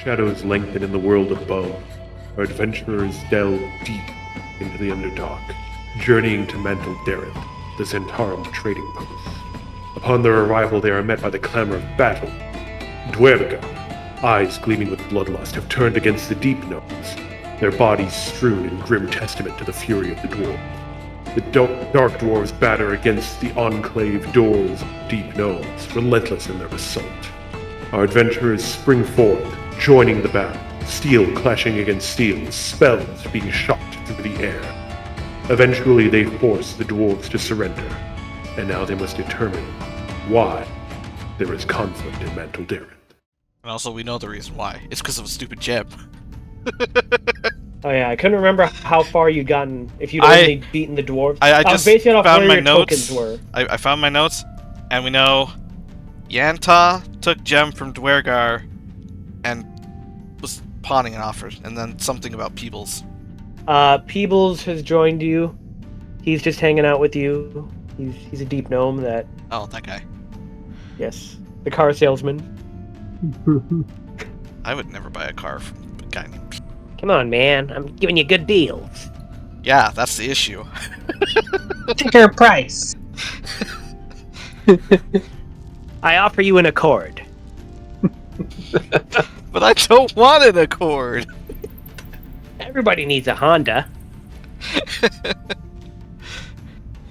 shadows lengthen in the world above, our adventurers delve deep into the Underdark, journeying to Mantol-Derith, the Zentarim trading post. Upon their arrival, they are met by the clamor of battle. Duergar, eyes gleaming with bloodlust, have turned against the Deep Gnomes, their bodies strewn in grim testament to the fury of the dwarves. The dark dwarves batter against the enclave doors of Deep Gnomes, relentless in their assault. Our adventurers spring forth, joining the battle, steel clashing against steel, spells being shot through the air. Eventually they force the dwarves to surrender, and now they must determine why there is conflict in Mantol-Derith. And also, we know the reason why. It's because of a stupid gem. Oh yeah, I couldn't remember how far you'd gotten if you'd only beaten the dwarves. I just basing it off found where my your notes. tokens were. I found my notes, and we know Yanta took gem from Duergar and was pawning it off her, and then something about Peebles. Peebles has joined you. He's just hanging out with you. He's a deep gnome that... Oh, that guy. Yes. The car salesman. I would never buy a car from a guy named... Come on, man. I'm giving you good deals. Yeah, that's the issue. Ticker price. I offer you an Accord. But I don't want an Accord. Everybody needs a Honda.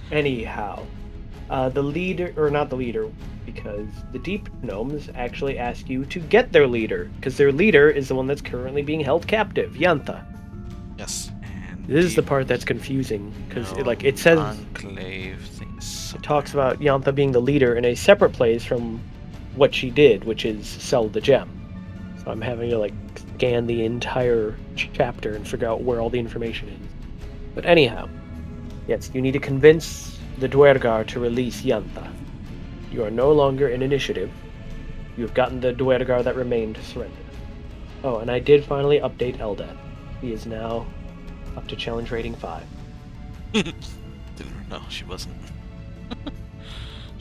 Anyhow, the leader, or not the leader, because the Deep Gnomes actually ask you to get their leader, because their leader is the one that's currently being held captive, Yantha. Yes. And This is the part that's confusing, because it says... Enclave things. It talks about Yantha being the leader in a separate place from what she did, which is sell the gem. So I'm having to scan the entire chapter and figure out where all the information is. But anyhow, yes, you need to convince the Duergar to release Yantha. You are no longer in initiative. You have gotten the Duergar that remained to surrender. Oh, and I did finally update Eldath. He is now up to challenge rating 5. No, she wasn't.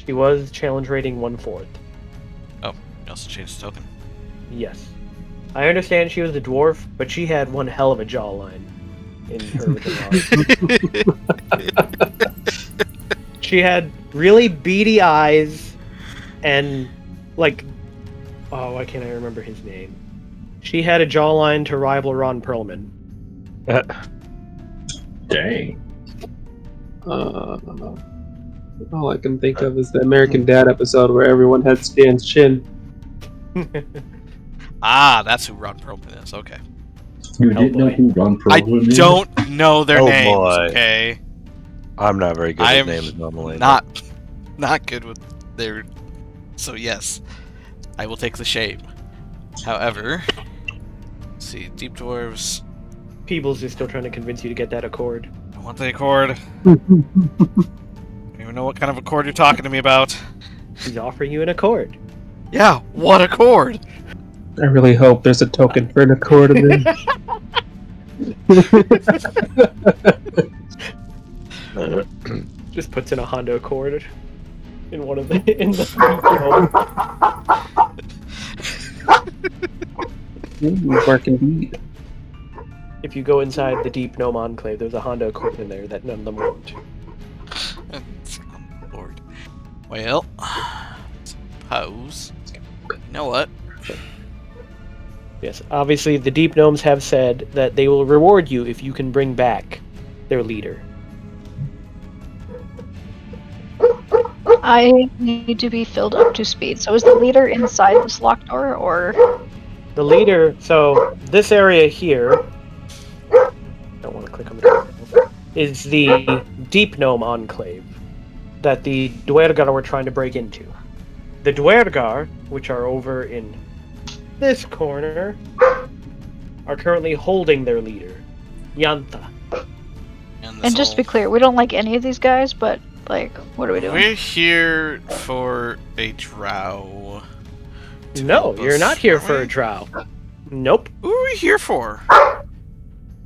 She was challenge rating 1/4. Oh, you also changed the token. Yes. I understand she was a dwarf, but she had one hell of a jawline in her original art. She had really beady eyes and, why can't I remember his name? She had a jawline to rival Ron Perlman. Dang. All I can think of is the American Dad episode where everyone had Stan's chin. Ah, that's who Ron Perlman is. Okay. You didn't know who Ron I Perlman is? don't know their names. Boy. Okay. I'm not very good I at am names normally. Not good with their. So yes, I will take the shame. However, let's see, Deep Dwarves. Peebles is still trying to convince you to get that Accord. I want the Accord. I don't even know what kind of Accord you're talking to me about. He's offering you an Accord. Yeah, what Accord? I really hope there's a token for an Accord in there. Just puts in a Honda Accord in one of the Would work indeed. If you go inside the Deep Gnome Enclave, there's a Honda Accord in there that none of them won't. Lord. Well, suppose. You know what? Yes, obviously the Deep Gnomes have said that they will reward you if you can bring back their leader. I need to be filled up to speed. So is the leader inside this locked door, or...? The leader, so this area here, don't want to click on the door, is the Deep Gnome Enclave that the Duergar were trying to break into. The Duergar, which are over in this corner, are currently holding their leader, Yantha. And just to be clear, we don't like any of these guys, but, what are we doing? We're here for a drow. No, you're not here for a drow. Nope. Who are we here for?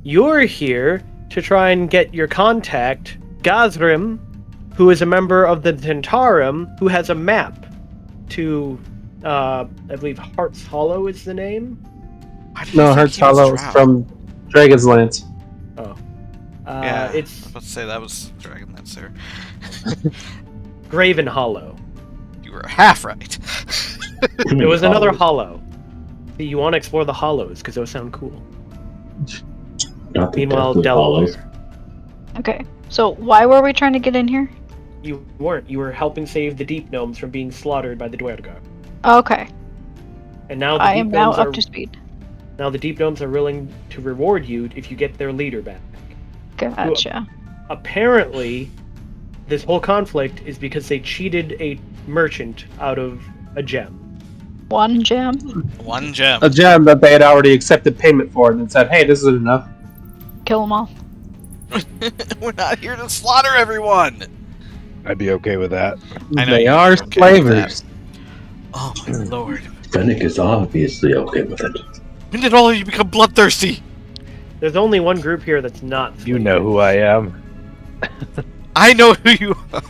You're here to try and get your contact, Gazrim, who is a member of the Zentarim, who has a map to, I believe Heart's Hollow is the name? Why did you No, think Heart's he was Hollow is drow? from Dragon's Lance. Oh. Yeah, I It's was about to say that was Dragonlance there. Graven Hollow. You were half right. It was another hollow. See, you want to explore the hollows because those sound cool. Not the Meanwhile, deathly hollows. Delaware. Okay. So why were we trying to get in here? You weren't. You were helping save the deep gnomes from being slaughtered by the Duergar. Okay. And now the I deep am now gnomes up are to speed. now the deep gnomes are willing to reward you if you get their leader back. Gotcha. Apparently, this whole conflict is because they cheated a merchant out of a gem. One gem. One gem. A gem that they had already accepted payment for and then said, hey, this isn't enough. Kill them all. We're not here to slaughter everyone. I'd be okay with that. I know They you'd are be okay with that. slavers. Oh my lord. Fennec is obviously okay with it. When did all of you become bloodthirsty? There's only one group here that's not. You know who I am. I know who you are.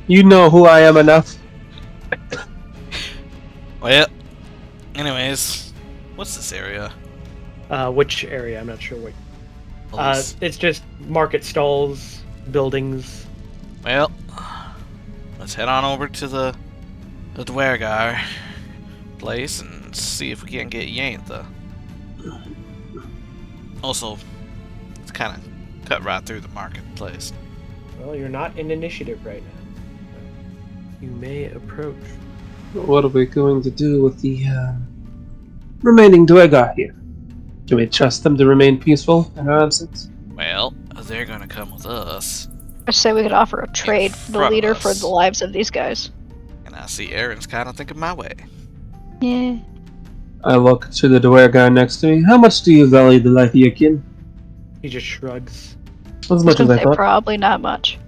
You know who I am enough. Well, anyways, what's this area? Which area? I'm not sure what. Police. It's just market stalls, buildings. Well, let's head on over to the Duergar place and see if we can't get Yantha. Also, it's kind of cut right through the marketplace. Well, you're not in initiative right now. You may approach. What are we going to do with the remaining Duergar here? Do we trust them to remain peaceful in our absence? Well, they're gonna come with us, I say we could offer a trade for the front of leader for us. the lives of these guys. and I see Aaron's kind of thinking my way. Yeah. I look to the Duergar next to me. How much do you value the life of your kin? He just shrugs. As much as I thought. Probably not much.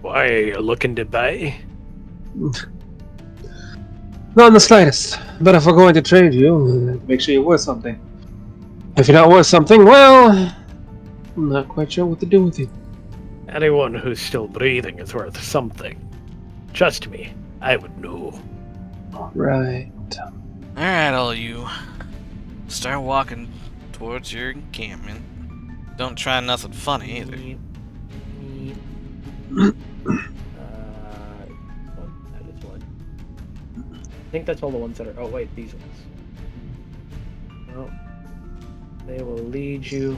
Why are you looking to buy? Not in the slightest. But if we're going to trade you, make sure you're worth something. If you're not worth something, well, I'm not quite sure what to do with you. Anyone who's still breathing is worth something. Trust me, I would know. Right. Alright, all you. Start walking towards your encampment. Don't try nothing funny either. That is one. I think that's all the ones that are. Oh wait, these ones. Well, they will lead you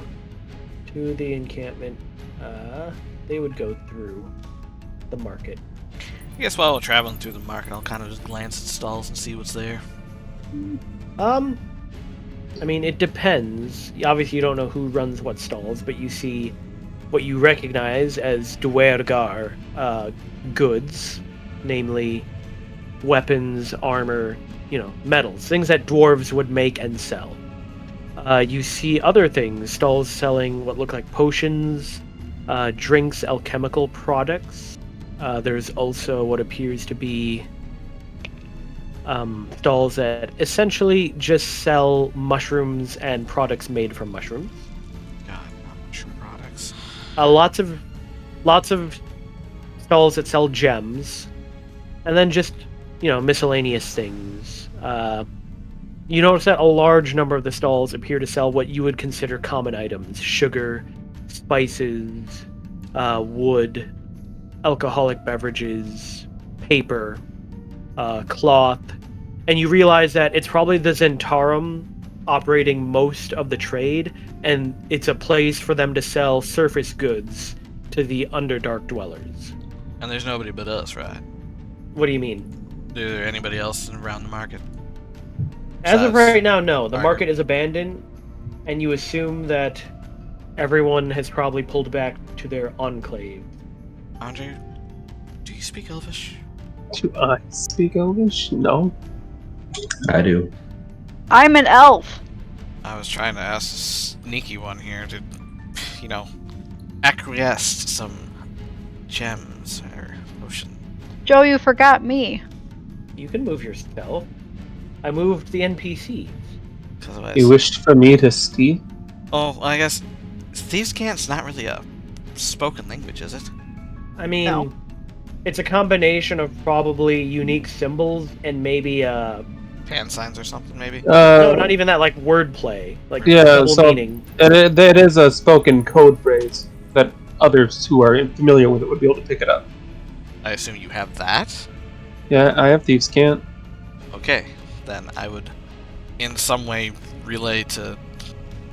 to the encampment. They would go through the market. I guess while we're traveling through the market, I'll kind of just glance at stalls and see what's there. I mean, it depends. Obviously, you don't know who runs what stalls, but you see what you recognize as Duergar goods, namely weapons, armor, metals, things that dwarves would make and sell. You see other things, stalls selling what look like potions, drinks, alchemical products. There's also what appears to be stalls that essentially just sell mushrooms and products made from mushrooms. God, not mushroom products. Lots of stalls that sell gems, and then just miscellaneous things. You notice that a large number of the stalls appear to sell what you would consider common items: sugar, spices, wood, alcoholic beverages, paper, cloth, and you realize that it's probably the Zentarim operating most of the trade, and it's a place for them to sell surface goods to the Underdark dwellers. And there's nobody but us, right? What do you mean? Is there anybody else around the market? As of Besides right now, no. The Arger. market is abandoned, and you assume that everyone has probably pulled back to their enclave. Andre, do you speak Elvish? Do I speak Elvish? No. I do. I'm an elf. I was trying to ask a sneaky one here to, acquiesce to some gems or potion. Joe, you forgot me. You can move yourself. I moved the NPCs. Otherwise, You wished for me to steal? oh, I guess Thieves' Cant's not really a spoken language, is it? I mean, No. it's a combination of probably unique symbols and maybe Hand signs or something, maybe? No, not even that. Like wordplay, like Yeah, double so meaning. it is a spoken code phrase that others who are familiar with it would be able to pick it up. I assume you have that? Yeah, I have Thieves' Cant. Okay, then I would in some way relay to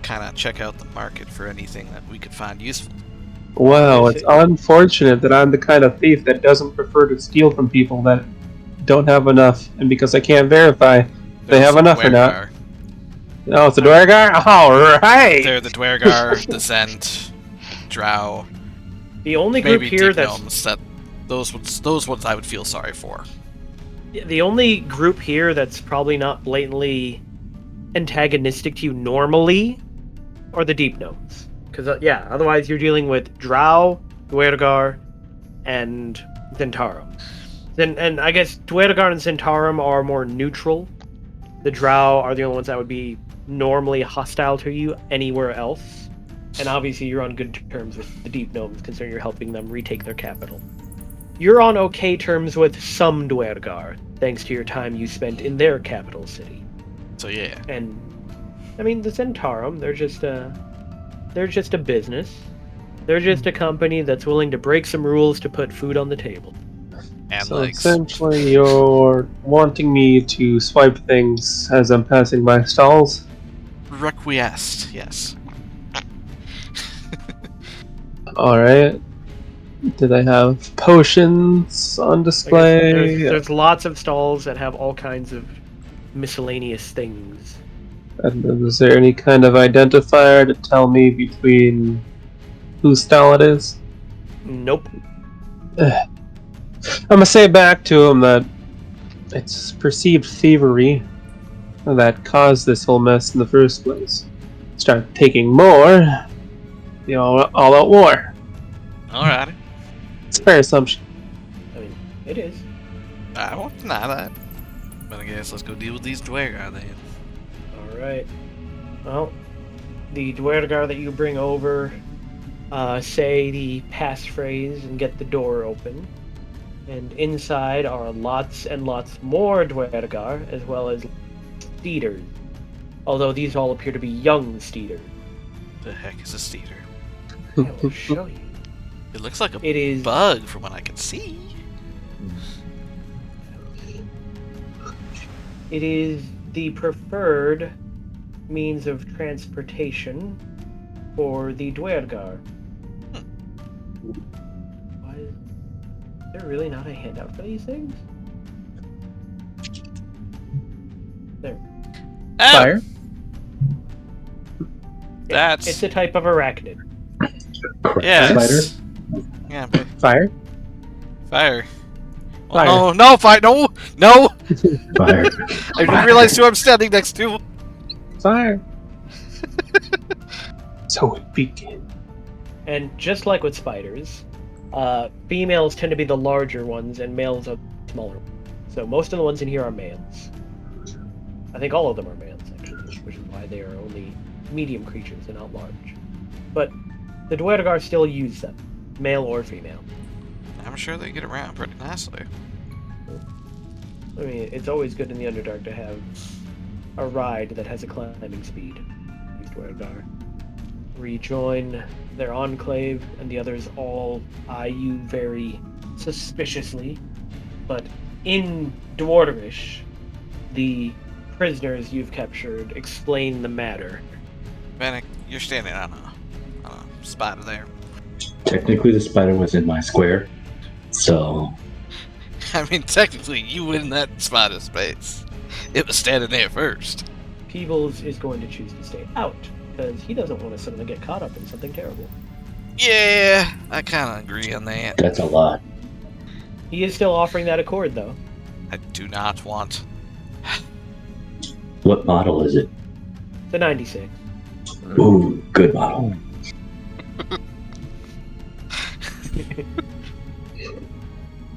kind of check out the market for anything that we could find useful. Wow, it's unfortunate that I'm the kind of thief that doesn't prefer to steal from people that don't have enough, and because I can't verify they have enough or not. Oh, it's a Dwergar? Alright! They're the Dwergar, the Zent, Drow. The only group Maybe here deep that's gnomes that those ones I would feel sorry for. the only group here that's probably not blatantly antagonistic to you normally are the deep gnomes. Because otherwise you're dealing with Drow, Dwergar, and Zentarim. And I guess Dwergar and Zentarim are more neutral. The Drow are the only ones that would be normally hostile to you anywhere else. And obviously you're on good terms with the deep gnomes, considering you're helping them retake their capital. You're on okay terms with some Dwergar, thanks to your time you spent in their capital city. So yeah. And I mean, the Zentarim, they're just a business. They're just a company that's willing to break some rules to put food on the table. And So legs. essentially you're wanting me to swipe things as I'm passing by stalls? Requiesced, yes. Alright. Do they have potions on display? There's lots of stalls that have all kinds of miscellaneous things. And is there any kind of identifier to tell me between whose stall it is? Nope. I'm gonna say back to him that it's perceived thievery that caused this whole mess in the first place. Start taking more, all-out war. Alrighty. It's a fair assumption. I mean, it is. I won't deny that. But I guess let's go deal with these Dwergar then. Alright. Well, the Dwergar that you bring over, say the passphrase and get the door open. And inside are lots and lots more Dwergar, as well as Steeders. Although these all appear to be young Steeders. The heck is a Steeder? I will show you. It looks like a It is bug from what I can see. It is the preferred means of transportation for the Dwergar. Why is there really not a handout for these things? There. Oh, Fire. That's It's a type of arachnid. yeah. Spider? Yeah, but Fire? fire. Fire. Oh no, fire! No, no! Fire. I didn't realize who I'm standing next to. Fire. So it began. And just like with spiders, females tend to be the larger ones and males are the smaller ones. So most of the ones in here are males. I think all of them are males, actually, which is why they are only medium creatures and not large. But the Dwergar still use them, male or female. I'm sure they get around pretty nicely. I mean, it's always good in the Underdark to have a ride that has a climbing speed. These Dwergar rejoin their enclave, and the others all eye you very suspiciously. But in Dwarvish, the prisoners you've captured explain the matter. Vanek, you're standing on a spider there. Technically, the spider was in my square, so I mean, technically, you win that spider space. It was standing there first. Peebles is going to choose to stay out, because he doesn't want to suddenly get caught up in something terrible. Yeah, I kind of agree on that. that's a lot. He is still offering that accord, though. I do not want. What model is it? The 96. Ooh, good model.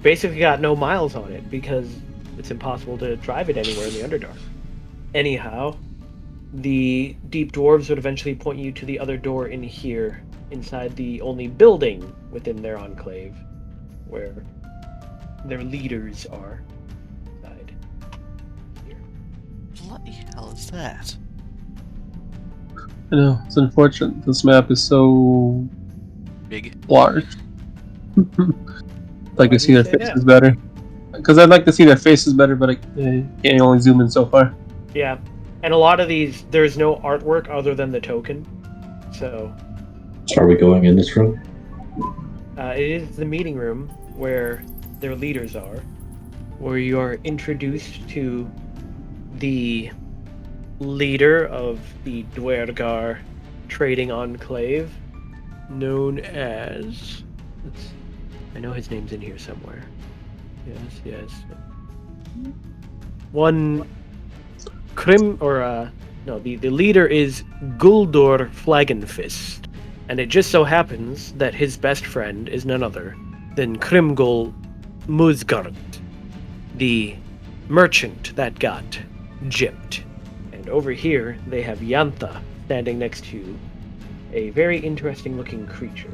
Basically got no miles on it, because it's impossible to drive it anywhere in the Underdark. Anyhow, the deep dwarves would eventually point you to the other door in here, inside the only building within their enclave, where their leaders are. Inside here. bloody hell is that? I know, it's unfortunate. This map is so Big. large. Like to Why see do you their say faces that? better. Because I'd like to see their faces better, but I can't only zoom in so far. Yeah, and a lot of these, there's no artwork other than the token. So So are we going in this room? it is the meeting room where their leaders are, where you are introduced to the leader of the Dwergar trading enclave, known as... I know his name's in here somewhere. Yes. One Krim, or no, the leader is Guldur Flagonfist, and it just so happens that his best friend is none other than Krimgul Muzgard, the merchant that got gypped. And over here, they have Yantha standing next to a very interesting looking creature.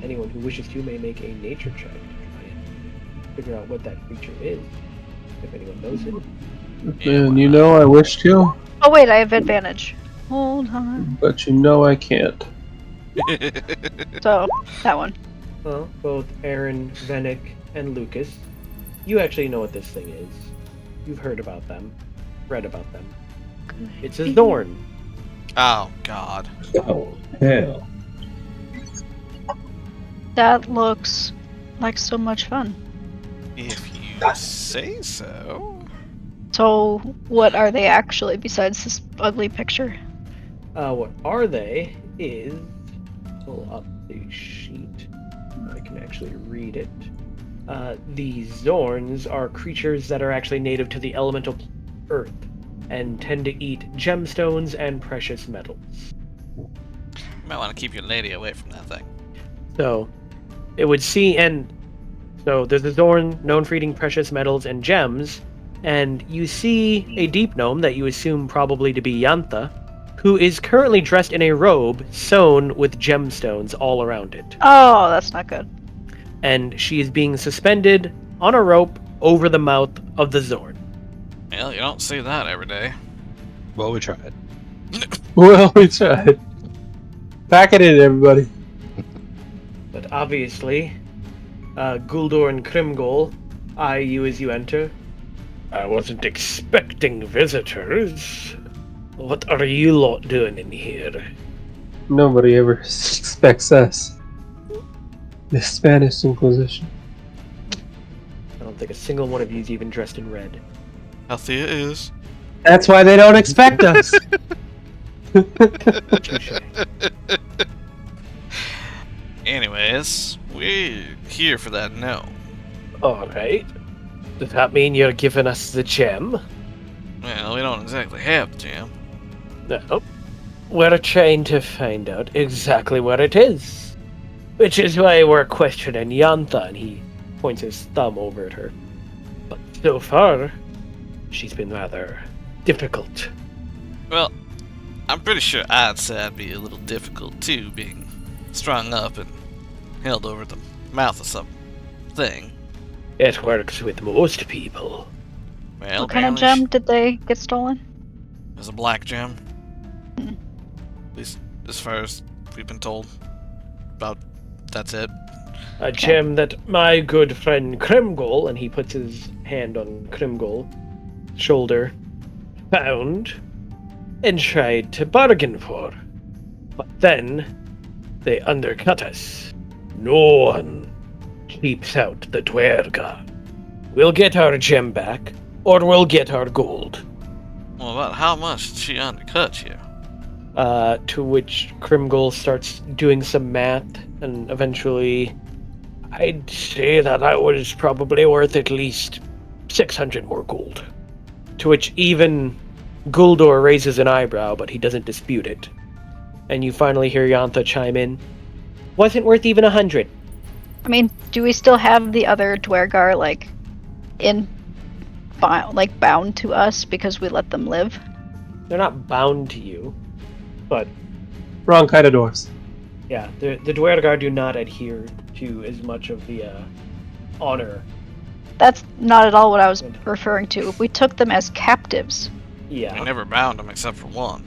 Anyone who wishes to may make a nature check to try and figure out what that creature is, if anyone knows it. And you know I wish to, Oh wait, I have advantage. Hold on. but you know I can't. So, that one. Well, both Aaron, Vennick, and Lucas, you actually know what this thing is. You've heard about them, read about them. It's a Zorn. Oh God. Oh, hell. That looks like so much fun. If you say so. So, what are they actually besides this ugly picture? What are they is... Pull up the sheet. I can actually read it. The Zorns are creatures that are actually native to the elemental earth and tend to eat gemstones and precious metals. You might want to keep your lady away from that thing. So, it would see, and so there's a Zorn known for eating precious metals and gems, and you see a deep gnome that you assume probably to be Yantha, who is currently dressed in a robe sewn with gemstones all around it. Oh, that's not good. And she is being suspended on a rope over the mouth of the Zorn. Well, you don't see that every day. Well, we tried. Well, we tried. Pack it in, everybody. But obviously, Guldur and Krimgol eye you as you enter. I wasn't expecting visitors. What are you lot doing in here? Nobody ever expects us. The Spanish Inquisition. I don't think a single one of you is even dressed in red. Althea is. That's why they don't expect us. Touche. Anyways, we're here for that gnome. Alright. Does that mean you're giving us the gem? Well, we don't exactly have the gem. No. We're trying to find out exactly what it is. Which is why we're questioning Yantha, and he points his thumb over at her. But so far, she's been rather difficult. Well, I'm pretty sure I'd say I'd be a little difficult too, being strung up and held over the mouth of some thing. It works with most people. Well, What kind of apparently gem did they get stolen? It was a black gem. At least as far as we've been told. About that's it. A gem that my good friend Krimgol, and he puts his hand on Krimgol's shoulder, found and tried to bargain for. But then they undercut us. No one keeps out the Dwergar. We'll get our gem back, or we'll get our gold. Well, about how much did she undercut you? To which Krimgol starts doing some math, and eventually, I'd say that was probably worth at least 600 more gold. To which even Guldur raises an eyebrow, but he doesn't dispute it. And you finally hear Yantha chime in. Wasn't worth even 100. I mean, do we still have the other Dwergar, bound to us because we let them live? They're not bound to you, but Wrong kind of doors. yeah, the Dwergar do not adhere to as much of the honor That's not at all what I was referring to. We took them as captives. Yeah. We never bound them except for one.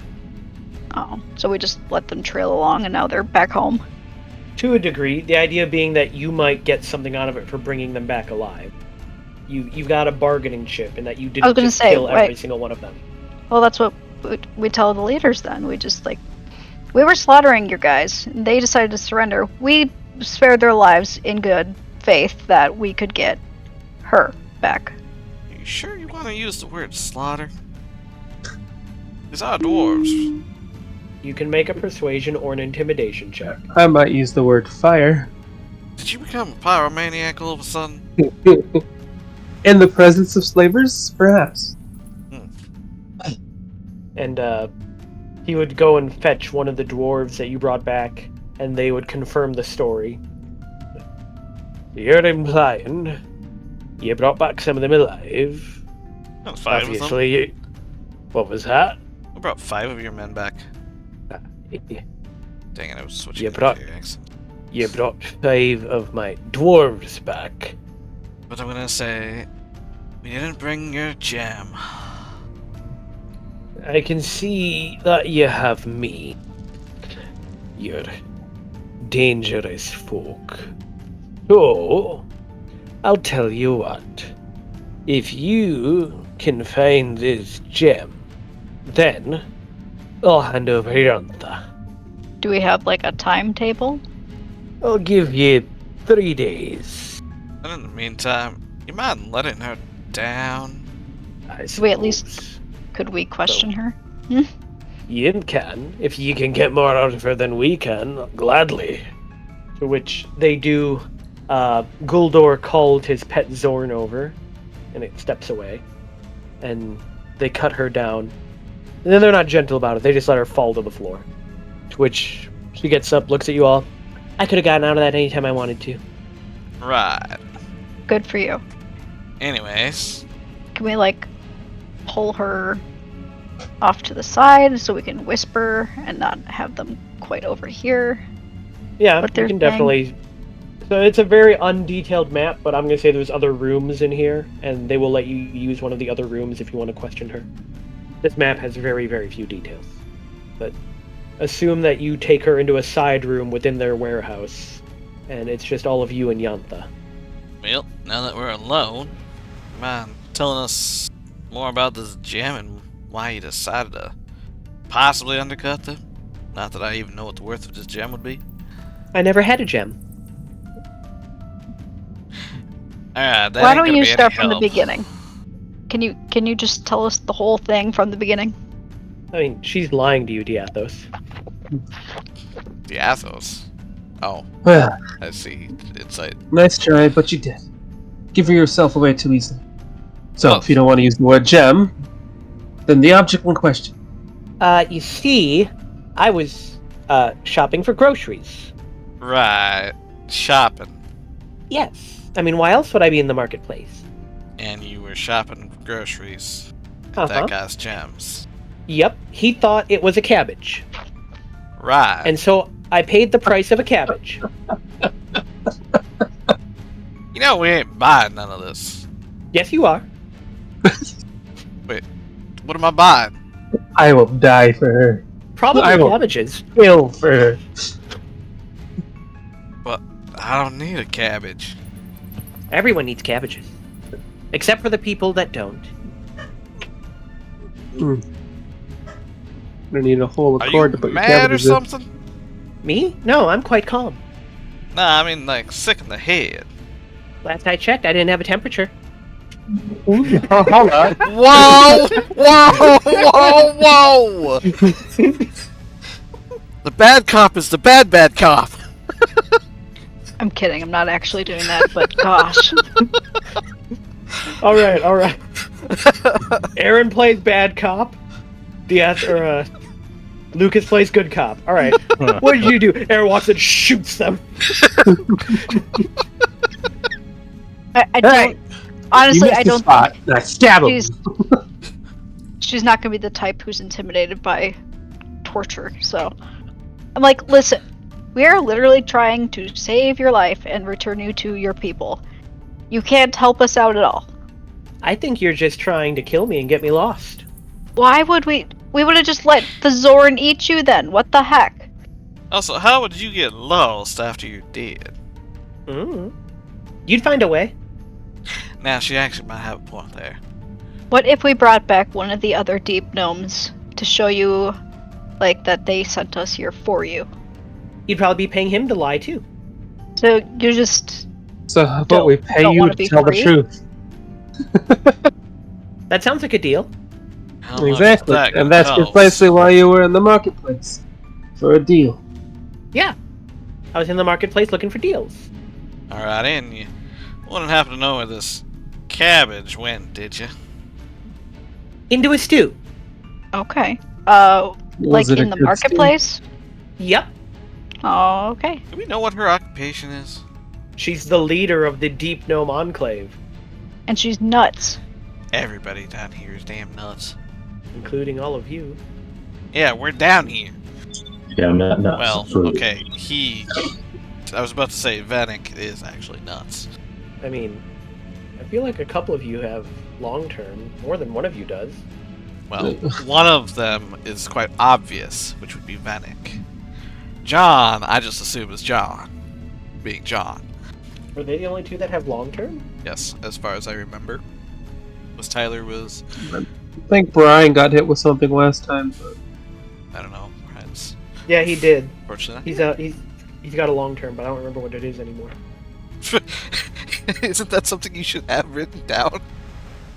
Oh, so we just let them trail along and now they're back home. To a degree, the idea being that you might get something out of it for bringing them back alive. You've got a bargaining chip, and that you didn't just kill every single one of them. Well, that's what we tell the leaders then. We just we were slaughtering your guys, and they decided to surrender. We spared their lives in good faith that we could get her back. Are you sure you want to use the word slaughter? These are dwarves. You can make a persuasion or an intimidation check. I might use the word fire. Did you become a pyromaniac all of a sudden? In the presence of slavers, perhaps. And he would go and fetch one of the dwarves that you brought back, and they would confirm the story. You're implying you brought back some of them alive? Not 5 of them. Obviously, what was that? I brought 5 of your men back. Dang it, I was switching You to brought- your accent. You brought 5 of my dwarves back. But I'm gonna say, we didn't bring your gem. I can see that you have me. You're dangerous folk. So, I'll tell you what. If you can find this gem, then I'll hand over Yantha. Do we have a timetable? I'll give you 3 days. And in the meantime, you mind letting her down? I Do we at least- suppose. Could we question her? You can. If you can get more out of her than we can, gladly. To which they do. Guldor called his pet Zorn over, and it steps away. And they cut her down. And then they're not gentle about it, they just let her fall to the floor. To which she gets up, looks at you all. I could have gotten out of that anytime I wanted to. Right. Good for you. Anyways, Can we pull her off to the side so we can whisper and not have them quite overhear? Yeah, What you they're can saying. definitely. So it's a very undetailed map, but I'm going to say there's other rooms in here, and they will let you use one of the other rooms if you want to question her. This map has very, very few details. But assume that you take her into a side room within their warehouse, and it's just all of you and Yantha. well, now that we're alone, mind telling us more about this gem and why you decided to possibly undercut them? Not that I even know what the worth of this gem would be. I never had a gem. Alright, that Why ain't don't gonna you be start any from the help. beginning? Can you just tell us the whole thing from the beginning? I mean, she's lying to you, Diathos. The Athos. Oh, Well, I see. Insight. nice try, but you did. Give yourself away too easily. So, Well- if you don't want to use the word gem, then the object in question. You see, I was, shopping for groceries. Right. Shopping. Yes. I mean, why else would I be in the marketplace? And you were shopping for groceries. Uh-huh. That guy's gems. Yep, he thought it was a cabbage. Right. And so I paid the price of a cabbage. you know we ain't buying none of this. Yes, you are. What am I buying? I will die for her. Probably I will- cabbages. Kill for her. But I don't need a cabbage. Everyone needs cabbages. Except for the people that don't. I don't need a whole Are accord you to put your mad or cabbages in. something? Me? No, I'm quite calm. Nah, I mean sick in the head. Last I checked, I didn't have a temperature. Oh, hold on. Whoa! Whoa! Whoa! Whoa! The bad cop is the bad cop. I'm kidding. I'm not actually doing that, but gosh. All right. Aaron plays bad cop. Lucas plays good cop. All right. What did you do? Aaron walks and shoots them. I don't. Honestly, I don't spot. And I stab him. she's not gonna be the type who's intimidated by torture. So I'm like, listen, we are literally trying to save your life and return you to your people. You can't help us out at all. I think you're just trying to kill me and get me lost. Why would we? We would have just let the Zoran eat you then. What the heck? Also, how would you get lost after you're dead? You'd find a way. Now, she actually might have a point there. What if we brought back one of the other deep gnomes to show you, like, that they sent us here for you? You'd probably be paying him to lie too. So you just So how about we pay don't you wanna to be tell the free? truth? That sounds like a deal. How much Exactly. that And that's costs? precisely why you were in the marketplace. For a deal. Yeah. I was in the marketplace looking for deals. Alright, and you wouldn't happen to know where this cabbage went, did you? Into a stew. okay. Was Like it a in the good marketplace? Yep. Oh, okay. Do we know what her occupation is? She's the leader of the Deep Gnome Enclave, And she's nuts. Everybody down here is damn nuts. including all of you. Yeah, we're down here. Yeah, I'm not nuts. Well, So- okay, I was about to say Vanek is actually nuts. I mean, I feel like a couple of you have long term. More than one of you does. Well, one of them is quite obvious, which would be Vanek. John, I just assume is John. Being John. Were they the only two that have long term? Yes, as far as I remember. Tyler was, I think Brian got hit with something last time. But I don't know, perhaps. Yeah, he did. Fortunately. He's got a long term, but I don't remember what it is anymore. Isn't that something you should have written down?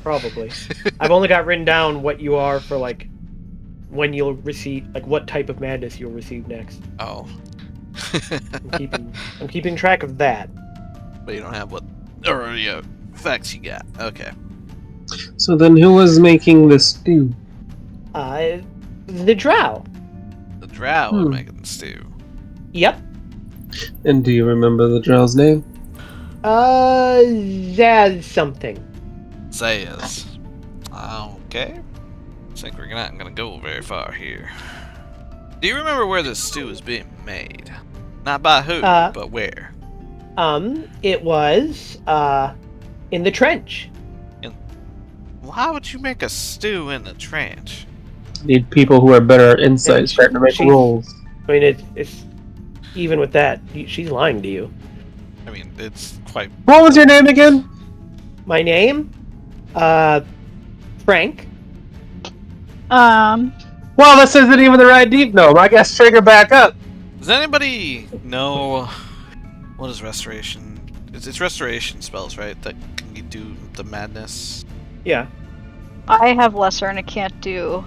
Probably. I've only got written down what you are for like when you'll receive, like what type of madness you'll receive next. Oh. I'm keeping track of that. But you don't have what facts you got. Okay. so then who was making the stew? The Drow. The drow are making the stew. Yep. And do you remember the drow's name? Zaz something. Says. Okay. I think we're not gonna go very far here. Do you remember where this stew is being made? Not by who, but where? It was, in the trench. Why would you make a stew in the trench? Need people who are better at insight And starting to make she- rolls. I mean, it's even with that, she's lying to you. I mean, it's quite. What was your name again? My name? Frank. Well, this isn't even the right deep gnome. I guess trigger back up. Does anybody know what is restoration? It's restoration spells, right? That can you do the madness. Yeah. I have lesser and it can't do.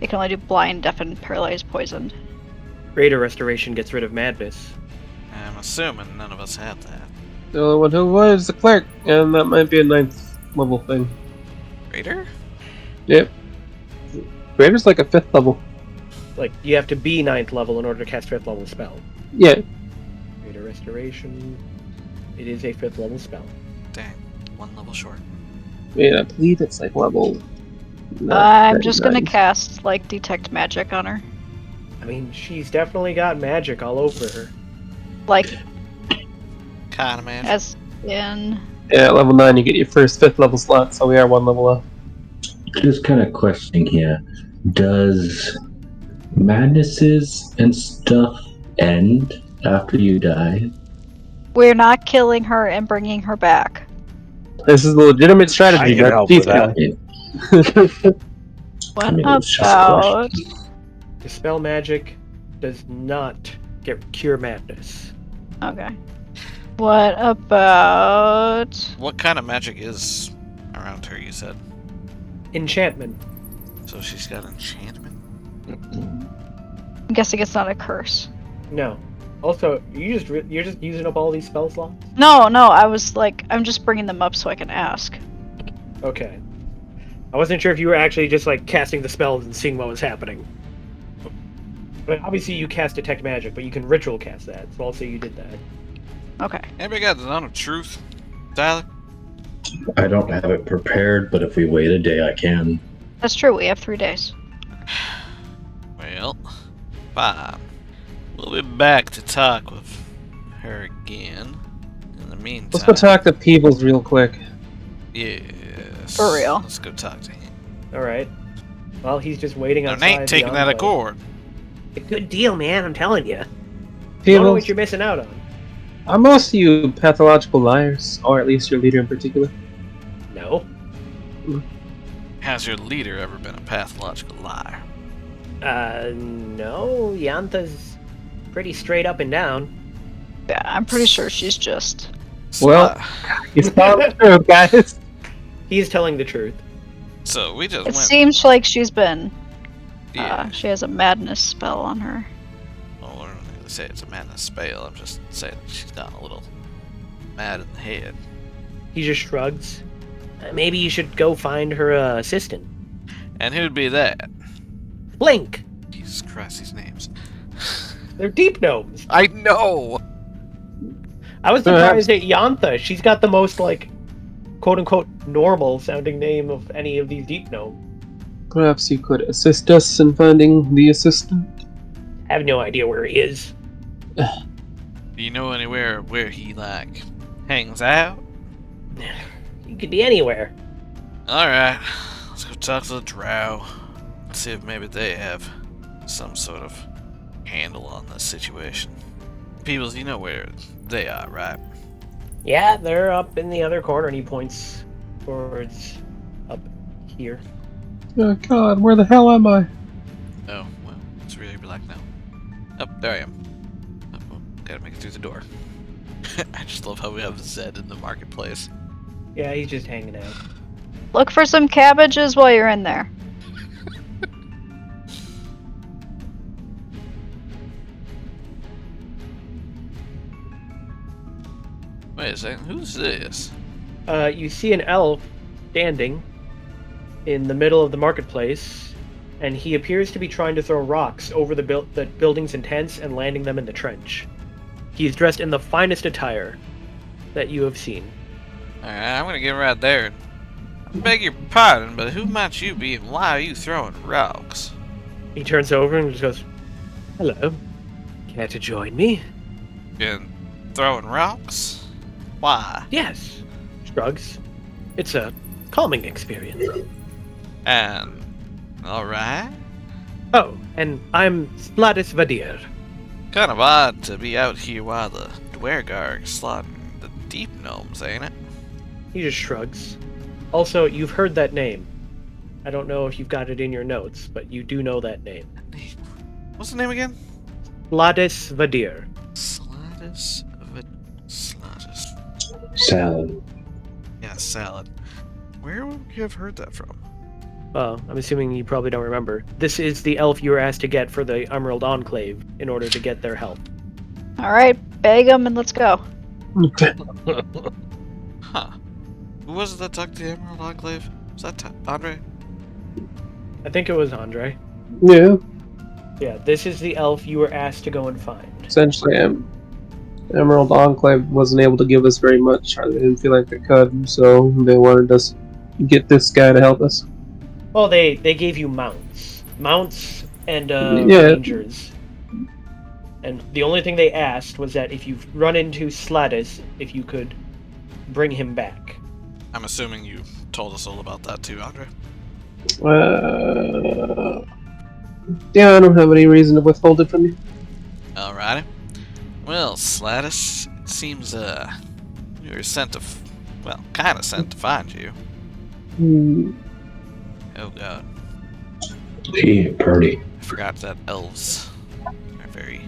It can only do blind, deafen, paralyzed, poisoned. Greater Restoration gets rid of madness. I'm assuming none of us have that. The only one who was the clerk, and that might be a 9th level thing. Greater? Yep. Greater's like a 5th level. Like, you have to be 9th level in order to cast 5th level spell. Yeah. Greater Restoration. It is a 5th level spell. Dang, one level short. Yeah, I believe it's like level. I'm just gonna cast, like, Detect Magic on her. I mean, she's definitely got magic all over her. Like, Kinda man. as in. Yeah, at level 9 you get your first 5th level slot, so we are 1 level up. Just kind of questioning here. Does madnesses and stuff end after you die? We're not killing her and bringing her back. This is the legitimate strategy. I can help with that. What I mean, it's just a about. Dispel magic does not cure madness. Okay. What about. What kind of magic is around her, you said? Enchantment. So she's got enchantment? I'm guessing it's not a curse. No. Also, you're just using up all these spell slots? No, I was like, I'm just bringing them up so I can ask. Okay. I wasn't sure if you were actually just like casting the spells and seeing what was happening. But obviously you cast Detect Magic, but you can ritual cast that, so I'll say you did that. Okay. Anybody got the Zone of Truth? Tyler? I don't have it prepared, but if we wait a day, I can. That's true, we have 3 days. Well, fine. We'll be back to talk with her again. In the meantime... Let's go talk to Peebles real quick. Yes. For real. Let's go talk to him. Alright. Well, he's just waiting Now, outside Nate the taking that enclave. accord. A good deal, man, I'm telling you. Don't know Peebles, what you're missing out on. are most of you pathological liars? Or at least your leader in particular? No. Has your leader ever been a pathological liar? No. Yantha's pretty straight up and down. Yeah, I'm pretty sure she's just. Well, it's not true, guys. He's telling the truth. So we just It went... seems like she's been. Yeah. She has a madness spell on her. Well, we're not going to say it's a madness spell. I'm just saying she's gotten a little mad in the head. He just shrugs. Maybe you should go find her assistant. And who'd be that? Blink! Jesus Christ, these names. They're deep gnomes. I know! I was surprised at Yantha. She's got the most, like, quote-unquote normal sounding name of any of these deep gnomes. Perhaps you could assist us in finding the assistant? I have no idea where he is. Do you know anywhere where he, like, hangs out? He could be anywhere. Alright, let's go talk to the drow. See if maybe they have some sort of handle on this situation. Peoples, you know where they are, right? Yeah, they're up in the other corner, and he points towards up here. Oh god, where the hell am I? Oh, well, it's really black now. Oh, there I am. Oh, well, gotta make it through the door. I just love how we have Zed in the marketplace. Yeah, he's just hanging out. Look for some cabbages while you're in there. Wait a second, who's this? You see an elf standing in the middle of the marketplace, and he appears to be trying to throw rocks over the buildings and tents and landing them in the trench. He's dressed in the finest attire that you have seen. Alright, I'm gonna get right there. I beg your pardon, but who might you be and why are you throwing rocks? He turns over and just goes, "Hello. Care to join me?" And throwing rocks? Why? Yes. Shrugs. It's a calming experience. And... alright. Oh, and I'm Sladis Vadir. Kind of odd to be out here while the Dwergar slaughtering the deep gnomes, ain't it? He just shrugs. Also, you've heard that name. I don't know if you've got it in your notes, but you do know that name. What's the name again? Sladis Vadir. Sladis. Salad. Yeah, salad. Where would you have heard that from? Well, I'm assuming you probably don't remember. This is the elf you were asked to get for the Emerald Enclave in order to get their help. Alright, bag them and let's go. Huh. Who was it that took the Emerald Enclave? Was that Andre? I think it was Andre. Yeah, Yeah, this is the elf you were asked to go and find. essentially, Emerald Enclave wasn't able to give us very much, or they didn't feel like they could, so they wanted us to get this guy to help us. Well, they gave you mounts. Mounts and Yeah. rangers. And the only thing they asked was that if you run into Sladis, if you could bring him back. I'm assuming you told us all about that too, Andre. Yeah, I don't have any reason to withhold it from you. Alrighty. Well, Sladis, it seems, we were sent to, kinda sent to find you. Oh god. Gee, Purdy. I forgot that elves are very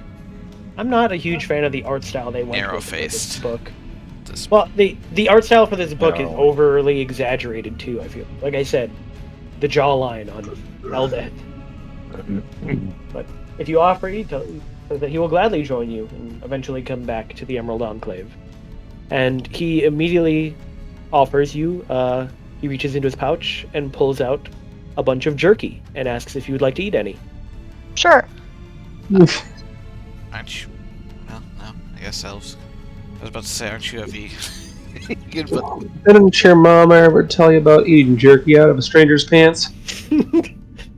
I'm not a huge fan of the art style they went with for this narrow-faced. book. This Well, the art style for this book is No. overly exaggerated too, I feel. Like I said, the jawline on Eldeth. But if you offer, he says that he will gladly join you and eventually come back to the Emerald Enclave. And he immediately offers you, he reaches into his pouch and pulls out a bunch of jerky and asks if you would like to eat any. Sure. aren't you? Well, no, I guess elves. I was about to say, aren't you a vegan? But Didn't your mom ever tell you about eating jerky out of a stranger's pants?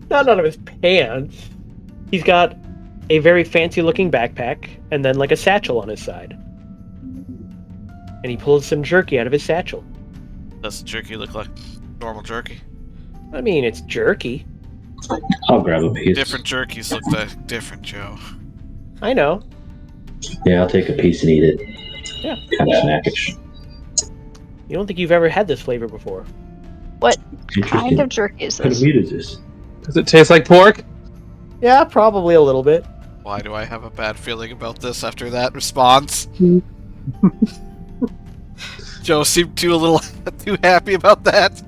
Not out of his pants. He's got a very fancy looking backpack and then like a satchel on his side. And he pulls some jerky out of his satchel. Does the jerky look like normal jerky? I mean, it's jerky. I'll grab a piece. Different jerkies look like different, Joe. I know. Yeah, I'll take a piece and eat it. Yeah. Kind of snackish. You don't think you've ever had this flavor before? What Interesting. kind of jerky is What kind this? of meat is this? Does it taste like pork? Yeah, probably a little bit. Why do I have a bad feeling about this after that response? Joe seemed too too happy about that.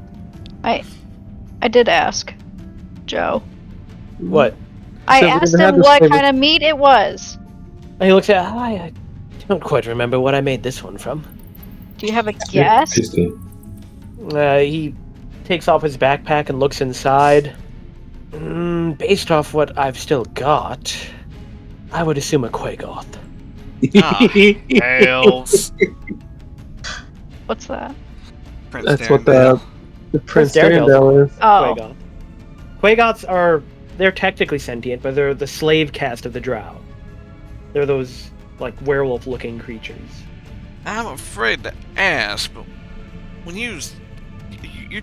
I did ask, Joe. What? I So we've asked never had him this what flavor- kind of meat it was. And he looks at I don't quite remember what I made this one from. Do you have a guess? Tastes good. He takes off his backpack and looks inside. Based off what I've still got, I would assume a Quagoth. Tails. What's that? Prince That's what Darendale. the Prince Daredel's Darendale is. Oh, Quagoth. Quagoths they're technically sentient, but they're the slave caste of the Drow. They're those, like, werewolf-looking creatures. I'm afraid to ask, but when you're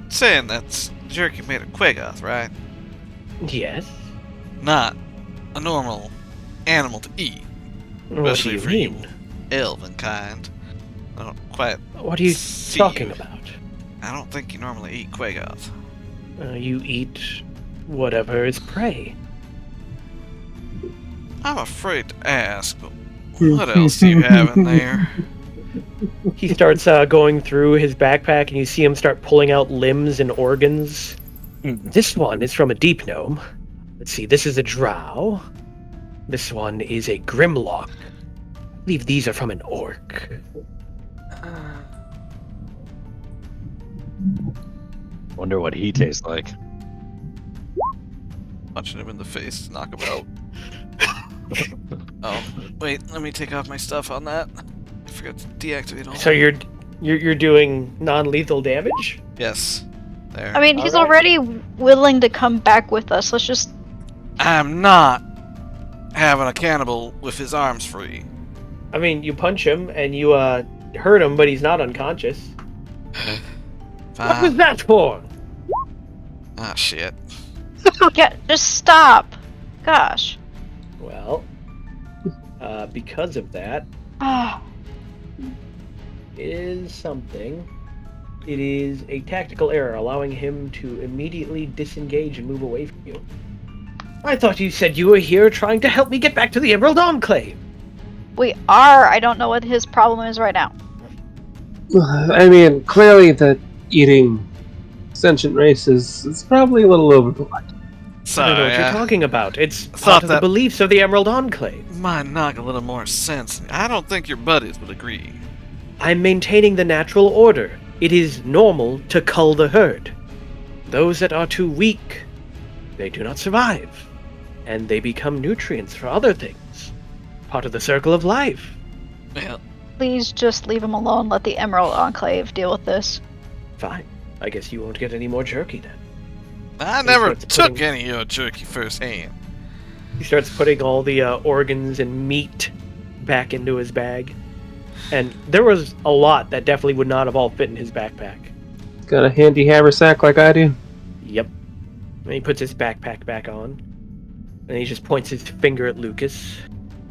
saying that's jerky made of Quagoth, right? Yes? Not a normal animal to eat, What do especially you for mean? you elven kind. I don't quite. What are you see talking you. about? I don't think you normally eat Quagoth. You eat whatever is prey. I'm afraid to ask, but what else do you have in there? He starts going through his backpack, and you see him start pulling out limbs and organs. This one is from a deep gnome. Let's see, this is a drow. This one is a grimlock. I believe these are from an orc. Wonder what he tastes like. Punching him in the face, knock him out. Oh, wait, let me take off my stuff on that. I forgot to deactivate all So you're doing non-lethal damage? Yes. There. I mean, he's Alright. already willing to come back with us. Let's just. I'm not having a cannibal with his arms free. I mean, you punch him and you hurt him, but he's not unconscious. What was Fine. that for? Ah, shit. Yeah, just stop. Gosh. Well, because of that, Ah, is something. It is a tactical error, allowing him to immediately disengage and move away from you. I thought you said you were here trying to help me get back to the Emerald Enclave. we are. I don't know what his problem is right now. I mean, clearly the eating sentient races is probably a little overboard. I don't know Sorry, what you're talking about. It's thought part of the that- beliefs of the Emerald Enclave. might knock a little more sense. I don't think your buddies would agree. I'm maintaining the natural order. It is normal to cull the herd. Those that are too weak, they do not survive. And they become nutrients for other things. Part of the circle of life. Well, Please just leave him alone. Let the Emerald Enclave deal with this. Fine. I guess you won't get any more jerky then. I never starts took putting- any of your jerky firsthand. He starts putting all the organs and meat back into his bag. And there was a lot that definitely would not have all fit in his backpack. Got a handy haversack like I do. Yep. And he puts his backpack back on. And he just points his finger at Lucas.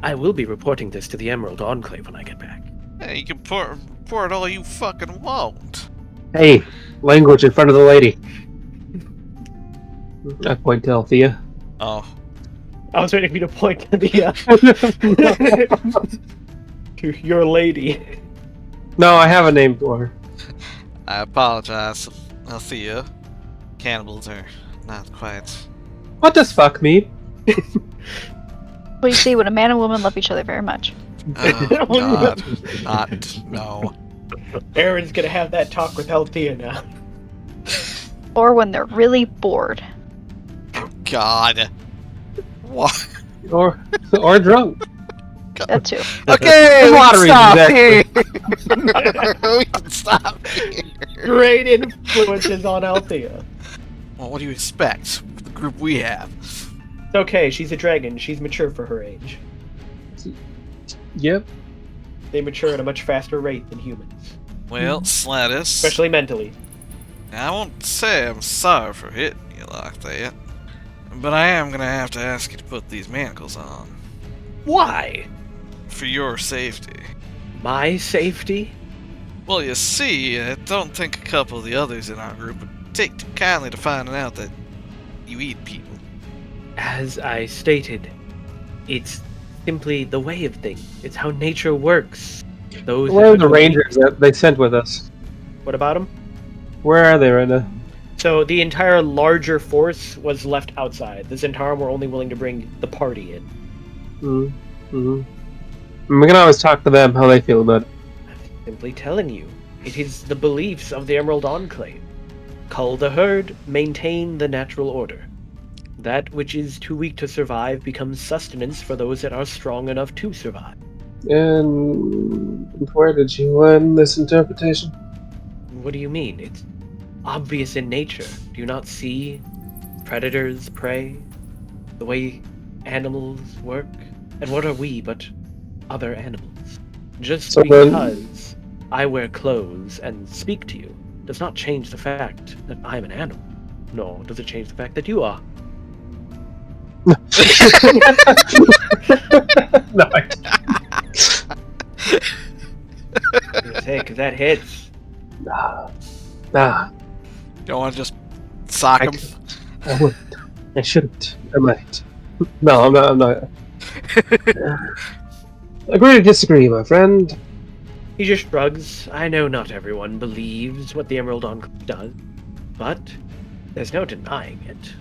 I will be reporting this to the Emerald Enclave when I get back. Hey, you can report all you fucking want. Hey, language in front of the lady. I point to Althea. Oh, I was waiting for you to point to the to your lady. No, I have a name for her. I apologize, Althea. Cannibals are not quite. What does fuck mean? Well, you see, when a man and woman love each other very much. Oh, God. No. Aaron's gonna have that talk with Althea now. Or when they're really bored. God. What? Or drunk. That too. Okay, we Lottery, can stop exactly. here. We can stop here. Great influences on Althea. Well, what do you expect with the group we have? It's okay, she's a dragon. She's mature for her age. Yep. They mature at a much faster rate than humans, Well, Slattis, especially mentally. I won't say I'm sorry for hitting you like that, but I am gonna have to ask you to put these manacles on. Why? For your safety. My safety? Well, you see, I don't think a couple of the others in our group would take too kindly to finding out that you eat people. As I stated, it's simply the way of things. It's how nature works. Those Where are that the are rangers that they sent with us? What about them? Where are they right now? So the entire larger force was left outside. The Zentarim were only willing to bring the party in. Mm-hmm. We can always talk to them how they feel about it. Simply telling you, it is the beliefs of the Emerald Enclave. Cull the herd, maintain the natural order. That which is too weak to survive becomes sustenance for those that are strong enough to survive. And where did you learn this interpretation? What do you mean? It's obvious in nature. Do you not see predators, prey, the way animals work? And what are we but other animals? Just So then- because I wear clothes and speak to you does not change the fact that I'm an animal. Nor does it change the fact that you are. No, I Say, because that hits. Nah, Don't want to just sock I him? I wouldn't. I shouldn't. I might. No, I'm not. Agree to disagree, my friend. He just shrugs. I know not everyone believes what the Emerald Enclave does, but there's no denying it.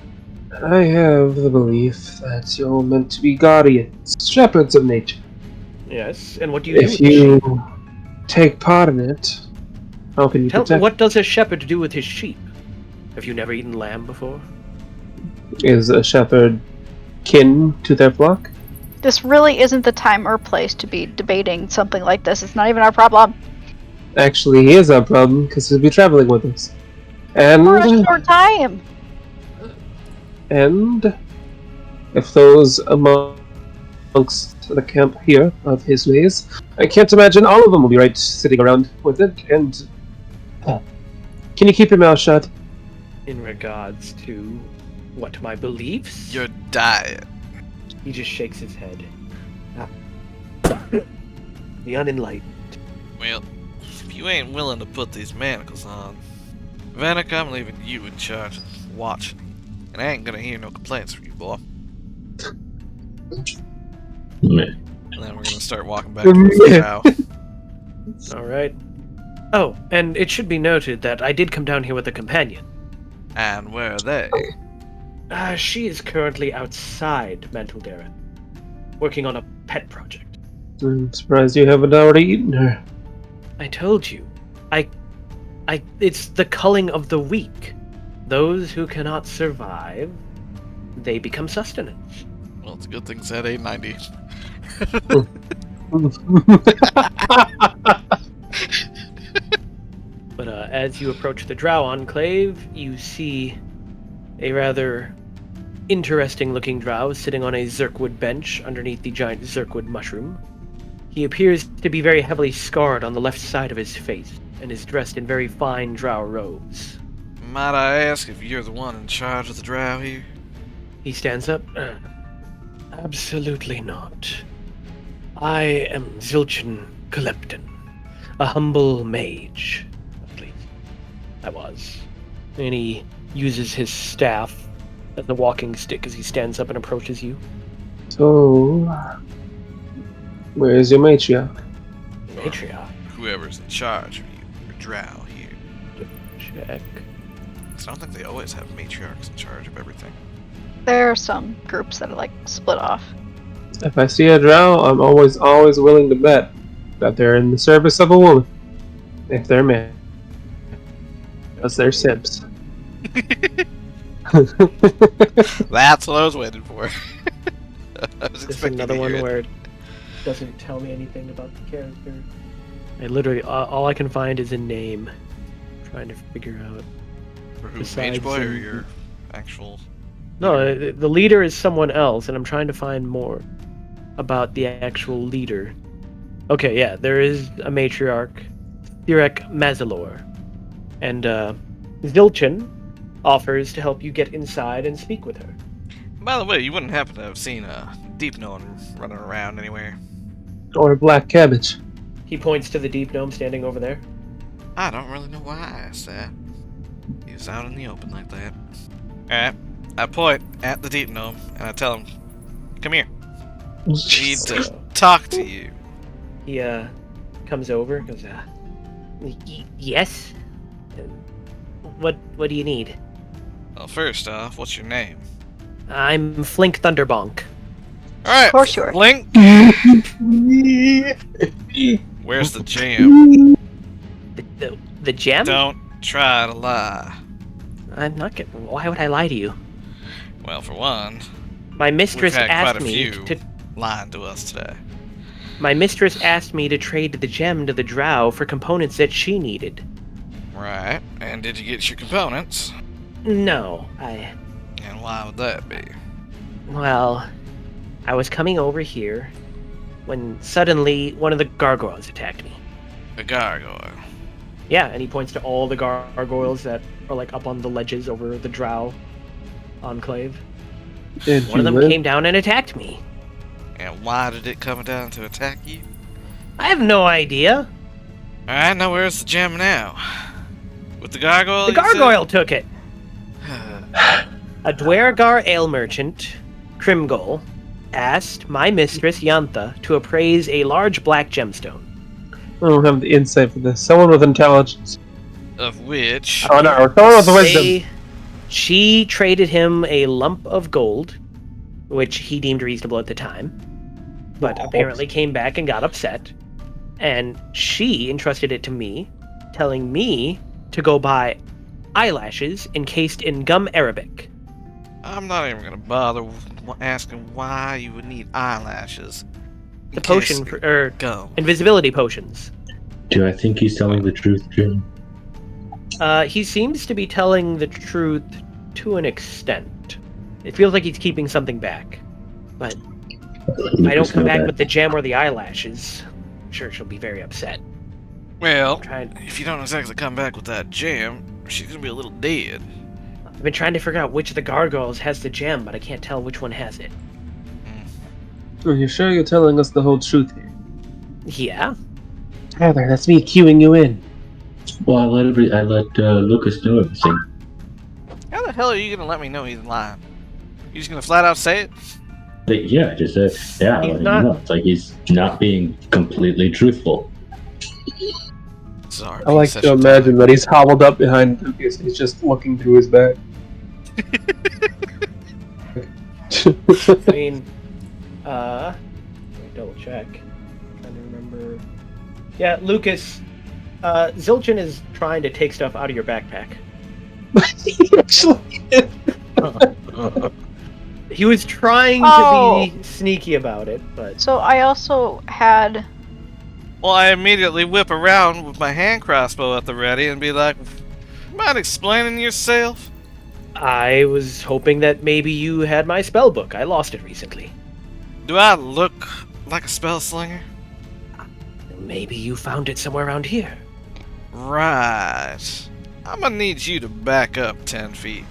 I have the belief that you're meant to be guardians, shepherds of nature. Yes, and what do you do If with the you sheep? take part in it, how can you protect? What does a shepherd do with his sheep? Have you never eaten lamb before? Is a shepherd kin to their flock? This really isn't the time or place to be debating something like this. It's not even our problem. Actually, he is our problem because he'll be traveling with us. For a short time. And if those amongst the camp here of his ways, I can't imagine all of them will be right sitting around with it. And can you keep your mouth shut? In regards to what, my beliefs? Your diet. He just shakes his head. The unenlightened. Well, if you ain't willing to put these manacles on, Vanek, I'm leaving you in charge of watching. And I ain't gonna hear no complaints from you, boy. Meh. And then we're gonna start walking back towards the cow. Alright. Oh, and it should be noted that I did come down here with a companion. And where are they? She is currently outside Mantol-Derith, working on a pet project. I'm surprised you haven't already eaten her. I told you. It's the culling of the weak. Those who cannot survive, they become sustenance. Well, it's a good thing it's at 890. But as you approach the Drow Enclave, you see a rather interesting-looking Drow sitting on a Zirkwood bench underneath the giant Zirkwood mushroom. He appears to be very heavily scarred on the left side of his face, and is dressed in very fine Drow robes. Might I ask if you're the one in charge of the drow here? He stands up. Absolutely not. I am Zilchin Kalepton, a humble mage. At least, I was. And he uses his staff as a walking stick as he stands up and approaches you. So, where's your matriarch? Matriarch. Whoever's in charge of you, or drow here. Check. 'Cause I don't think they always have matriarchs in charge of everything. There are some groups that are like split off. If I see a drow, I'm always willing to bet that they're in the service of a woman. If they're men. Because they're simps. That's what I was waiting for. I was This is expecting another to hear one it. where it doesn't tell me anything about the character. I literally, all I can find is a name. I'm trying to figure out. For who, besides Mage Boy or the- your actual... No, the leader is someone else, and I'm trying to find more about the actual leader. Okay, yeah, there is a matriarch, Thirek Mazalor, and Zilchin offers to help you get inside and speak with her. By the way, you wouldn't happen to have seen a Deep Gnome running around anywhere? Or a black cabbage. He points to the deep gnome standing over there. I don't really know why I asked that. He was out in the open like that. Alright, I point at the Deep Gnome and I tell him, come here. I need to talk to you. He comes over and goes, yes? What do you need? Well, first off, what's your name? I'm Flink Thunderbonk. Alright, Of course you are. Blink! Where's the jam? The gem? Don't try to lie. I'm not getting. Why would I lie to you? Well, for one, My mistress we've had asked quite a me few to. lying to us today. My mistress asked me to trade the gem to the drow for components that she needed. Right, and did you get your components? No, And why would that be? Well, I was coming over here when suddenly one of the gargoyles attacked me. A gargoyle. Yeah, and he points to all the gargoyles that are like up on the ledges over the drow enclave. Did One of you them live? came down and attacked me. And why did it come down to attack you? I have no idea. Alright, now where's the gem now? With the gargoyle? The you said? gargoyle took it. A Dwergar ale merchant, Krimgol, asked my mistress Yantha to appraise a large black gemstone. I don't have the insight for this. Someone with intelligence. Of which? Oh no, someone with wisdom. She traded him a lump of gold, which he deemed reasonable at the time, but apparently came back and got upset. And she entrusted it to me, telling me to go buy eyelashes encased in gum arabic. I'm not even gonna bother asking why you would need eyelashes. The potion for Go. invisibility potions. Do I think he's telling the truth, Jim? He seems to be telling the truth to an extent. It feels like he's keeping something back. But if I don't come back with the gem or the eyelashes, I'm sure she'll be very upset. Well, Trying, if you don't exactly come back with that gem, she's gonna be a little dead. I've been trying to figure out which of the gargoyles has the gem, but I can't tell which one has it. Are you sure you're telling us the whole truth here? Yeah? Tyler, that's me cueing you in. Well, I let Lucas know everything. How the hell are you gonna let me know he's lying? You just gonna flat out say it? But yeah, I just said, yeah, I He's let him not- know. It's like he's not being completely truthful. Sorry. I like to imagine that he's hobbled up behind Lucas. He's just looking through his bag. I mean, let me double check. Trying to remember. Yeah, Lucas, Zilchin is trying to take stuff out of your backpack. He actually did. He was trying Oh. to be sneaky about it, but So I also had. Well, I immediately whip around with my hand crossbow at the ready and be like, mind explaining yourself? I was hoping that maybe you had my spell book. I lost it recently. Do I look like a spell slinger? Maybe you found it somewhere around here. Right. I'm gonna need you to back up 10 feet.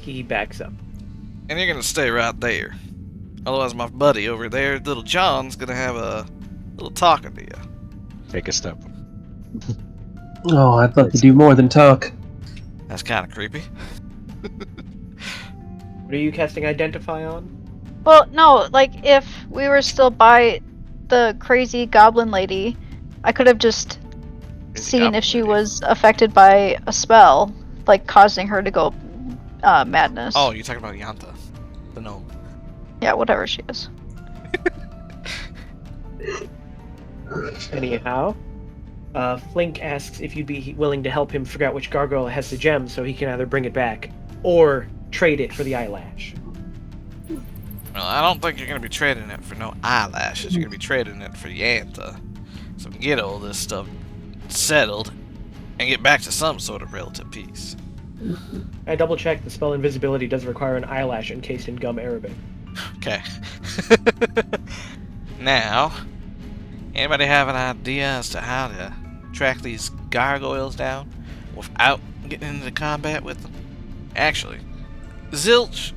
He backs up. And you're gonna stay right there. Otherwise my buddy over there, Little John's gonna have a little talking to you. Take a step. Oh, I'd love to do more than talk. That's kinda creepy. What are you casting Identify on? Well, no, like if we were still by the crazy goblin lady, I could have just seen if she was affected by a spell, like causing her to go madness. Oh, you're talking about Yanta. The gnome. Yeah, whatever she is. Anyhow, Flink asks if you'd be willing to help him figure out which gargoyle has the gem so he can either bring it back or trade it for the eyelash. Well, I don't think you're gonna be trading it for no eyelashes. You're gonna be trading it for Yanta. So we can get all this stuff settled and get back to some sort of relative peace. I double checked, the spell Invisibility does require an eyelash encased in gum arabic. Okay. Now, Anybody have an idea as to how to track these gargoyles down without getting into combat with them? Actually, Zilch,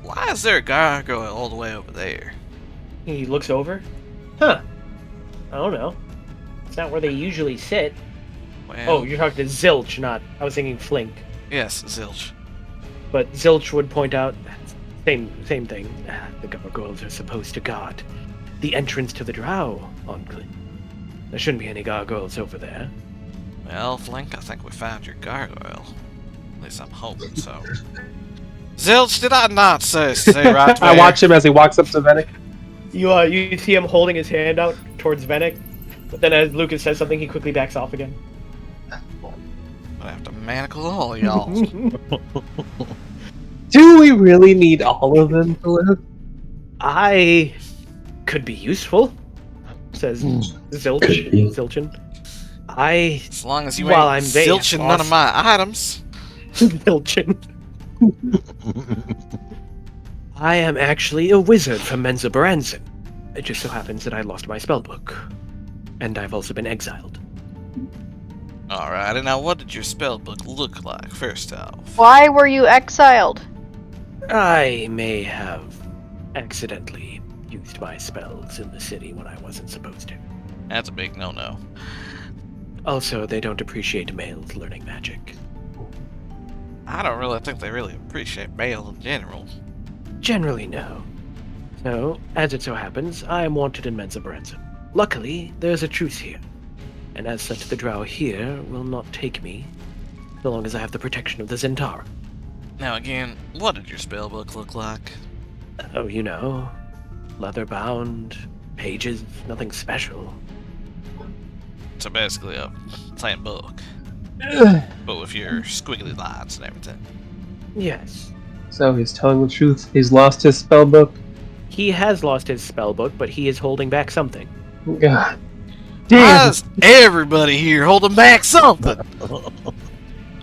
why is there a gargoyle all the way over there? He looks over. Huh. I don't know. It's not where they usually sit. Well, Oh, you're talking to Zilch, not... I was thinking Flink. yes, Zilch. But Zilch would point out, same thing. The gargoyles are supposed to guard the entrance to the drow on Glyn. There shouldn't be any gargoyles over there. Well, Flink, I think we found your gargoyle. At least I'm hoping so. Zilch, did I not say right there? I watch him as he walks up to Venick. You see him holding his hand out towards Venick, but then as Lucas says something, he quickly backs off again. I have to manacle all y'all. Do we really need all of them to live? I could be useful, says Could be. Zilchin. As long as you While ain't I'm there, zilching none of my items. Zilchin. I am actually a wizard from Menza Baranzan. It just so happens that I lost my spellbook. And I've also been exiled. Alright, and now what did your spellbook look like, first off? Why were you exiled? I may have accidentally used my spells in the city when I wasn't supposed to. That's a big no-no. Also, they don't appreciate males learning magic. I don't really think they really appreciate male in general. Generally, no. So, as it so happens, I am wanted in Menza Baranzan. Luckily, there's a truce here. And as such, the drow here will not take me, so long as I have the protection of the Zentarim. Now again, what did your spellbook look like? Oh, you know, leather-bound, pages, nothing special. So basically a plain book, but with your squiggly lines and everything. Yes. So he's telling the truth. He's lost his spellbook. He has lost his spellbook, but he is holding back something. God. Why Damn. is everybody here holding back something?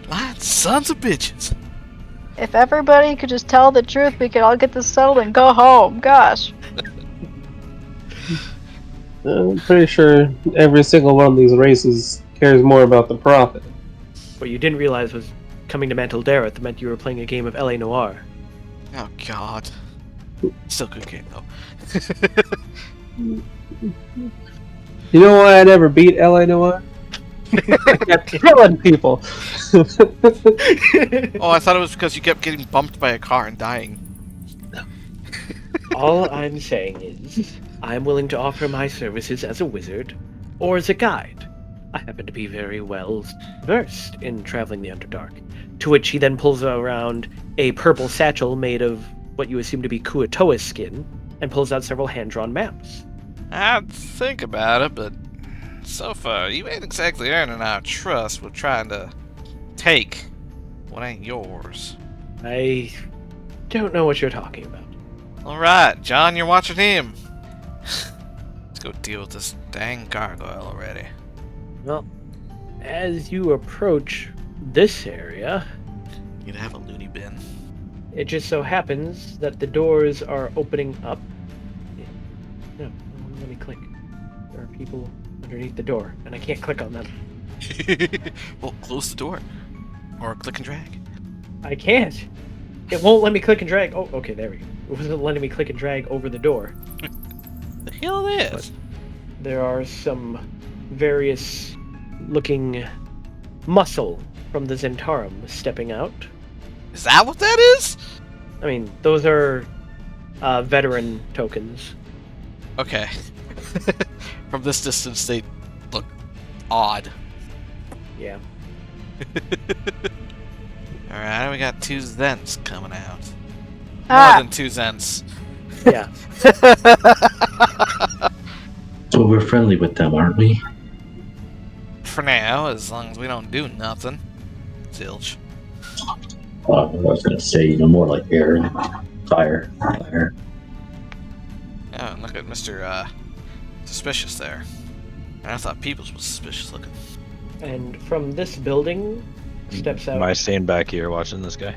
My sons of bitches. If everybody could just tell the truth, we could all get this settled and go home. Gosh. I'm pretty sure every single one of these races cares more about the profit. What you didn't realize was coming to Mantol-Derith meant you were playing a game of L.A. Noire. Oh god. Still good game though. You know why I never beat L.A. Noire? I kept killing people. Oh, I thought it was because you kept getting bumped by a car and dying. All I'm saying is, I'm willing to offer my services as a wizard, or as a guide. I happen to be very well versed in traveling the Underdark. To which he then pulls around a purple satchel made of what you assume to be Kuatoa's skin, and pulls out several hand-drawn maps. I'd think about it, but so far, you ain't exactly earning our trust with trying to take what ain't yours. I don't know what you're talking about. Alright, John, you're watching him. Let's go deal with this dang gargoyle already. Well, as you approach this area, You'd have a loony bin. it just so happens that the doors are opening up. No, let me click. There are people underneath the door, and I can't click on them. Well, close the door. Or click and drag. I can't. It won't let me click and drag. Oh, okay, there we go. It wasn't letting me click and drag over the door. The hell it is? There are some various looking muscle from the Zentarim stepping out. Is that what that is? I mean, those are veteran tokens. Okay. From this distance, they look odd. Yeah. Alright, we got 2 Zents coming out. Ah. More than 2 Zents. Yeah. So we're friendly with them, aren't we? For now, as long as we don't do nothing. Zilch. I was gonna say, more like air and fire. Fire. Oh, and look at Mr. Suspicious there. And I thought Peoples was suspicious looking. And from this building steps out. Am I staying back here watching this guy?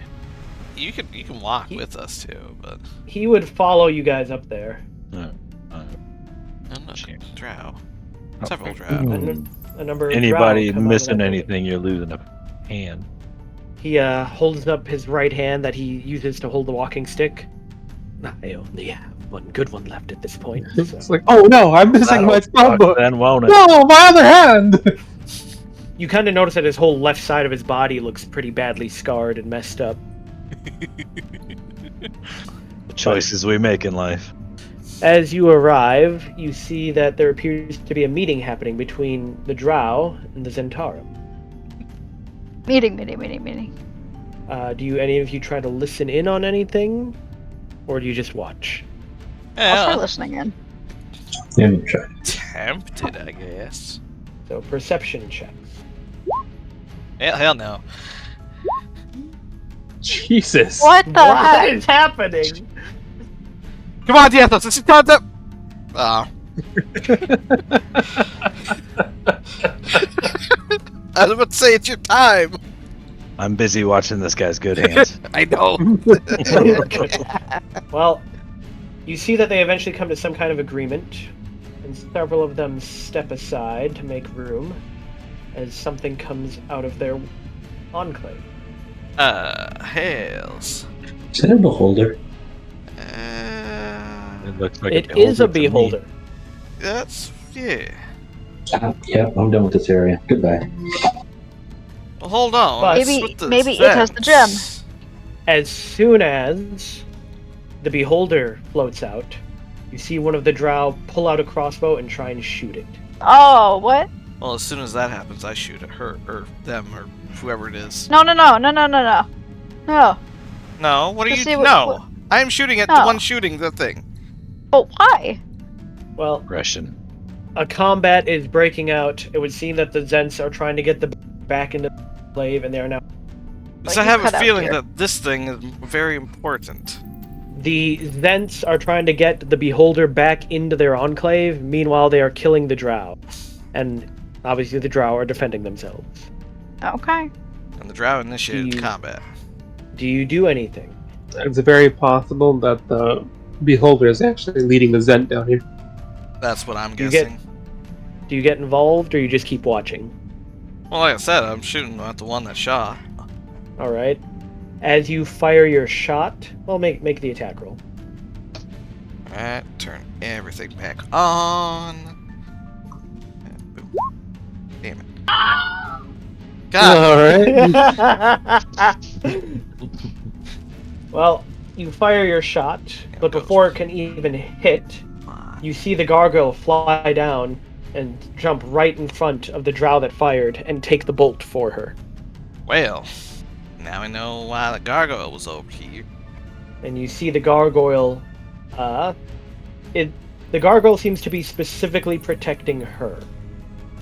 You can walk with us too, but He would follow you guys up there. I'm not sure. Drow. Several drow. And a number of Anybody drow come out of missing that anything, you're losing a hand. He holds up his right hand that he uses to hold the walking stick. I only have one good one left at this point. So. It's like, oh no, I'm missing my spell book. Then won't it? No, my other hand! You kind of notice that his whole left side of his body looks pretty badly scarred and messed up. The choices we make in life. As you arrive, you see that there appears to be a meeting happening between the drow and the Zentarim. Meeting. Do any of you try to listen in on anything? Or do you just watch? I'll try listening in. Yeah, try. Tempted, I guess. So perception checks. Hell no. Jesus. What the What heck? is happening? Come on, Diethos, it's time to... Oh. I was about to say, it's your time. I'm busy watching this guy's good hands. I know. Well, you see that they eventually come to some kind of agreement, and several of them step aside to make room as something comes out of their enclave. Hails. Is that a beholder? It looks like It is a beholder. That's... yeah. Yep, I'm done with this area. Goodbye. Well, hold on. But- what's Maybe with the it has the gem. Zeds? As soon as the beholder floats out, you see one of the drow pull out a crossbow and try and shoot it. Oh, what? Well, as soon as that happens, I shoot at her, or them, or whoever it is. No. No. No, what are Let's you... see what- No! what- I am shooting at the No. one shooting the thing. But why? Well, Aggression. a combat is breaking out. It would seem that the Zents are trying to get the back into the enclave, and they are now. Because Like I you have cut a out feeling here. that this thing is very important. The Zents are trying to get the beholder back into their enclave. Meanwhile, they are killing the drow, and obviously the drow are defending themselves. Okay. And the drow initiated You- combat. Do you do anything? It's very possible that the beholder is actually leading the Zent down here. That's what I'm You get- guessing. Do you get involved, or you just keep watching? Well, like I said, I'm shooting at the one that shot. All right. As you fire your shot, well, make the attack roll. Alright, turn everything back on. And boom. Damn it. God! Alright. Well, you fire your shot, but before it can even hit, you see the gargoyle fly down and jump right in front of the drow that fired and take the bolt for her. Well, now we know why the gargoyle was over here. And you see the gargoyle, the gargoyle seems to be specifically protecting her.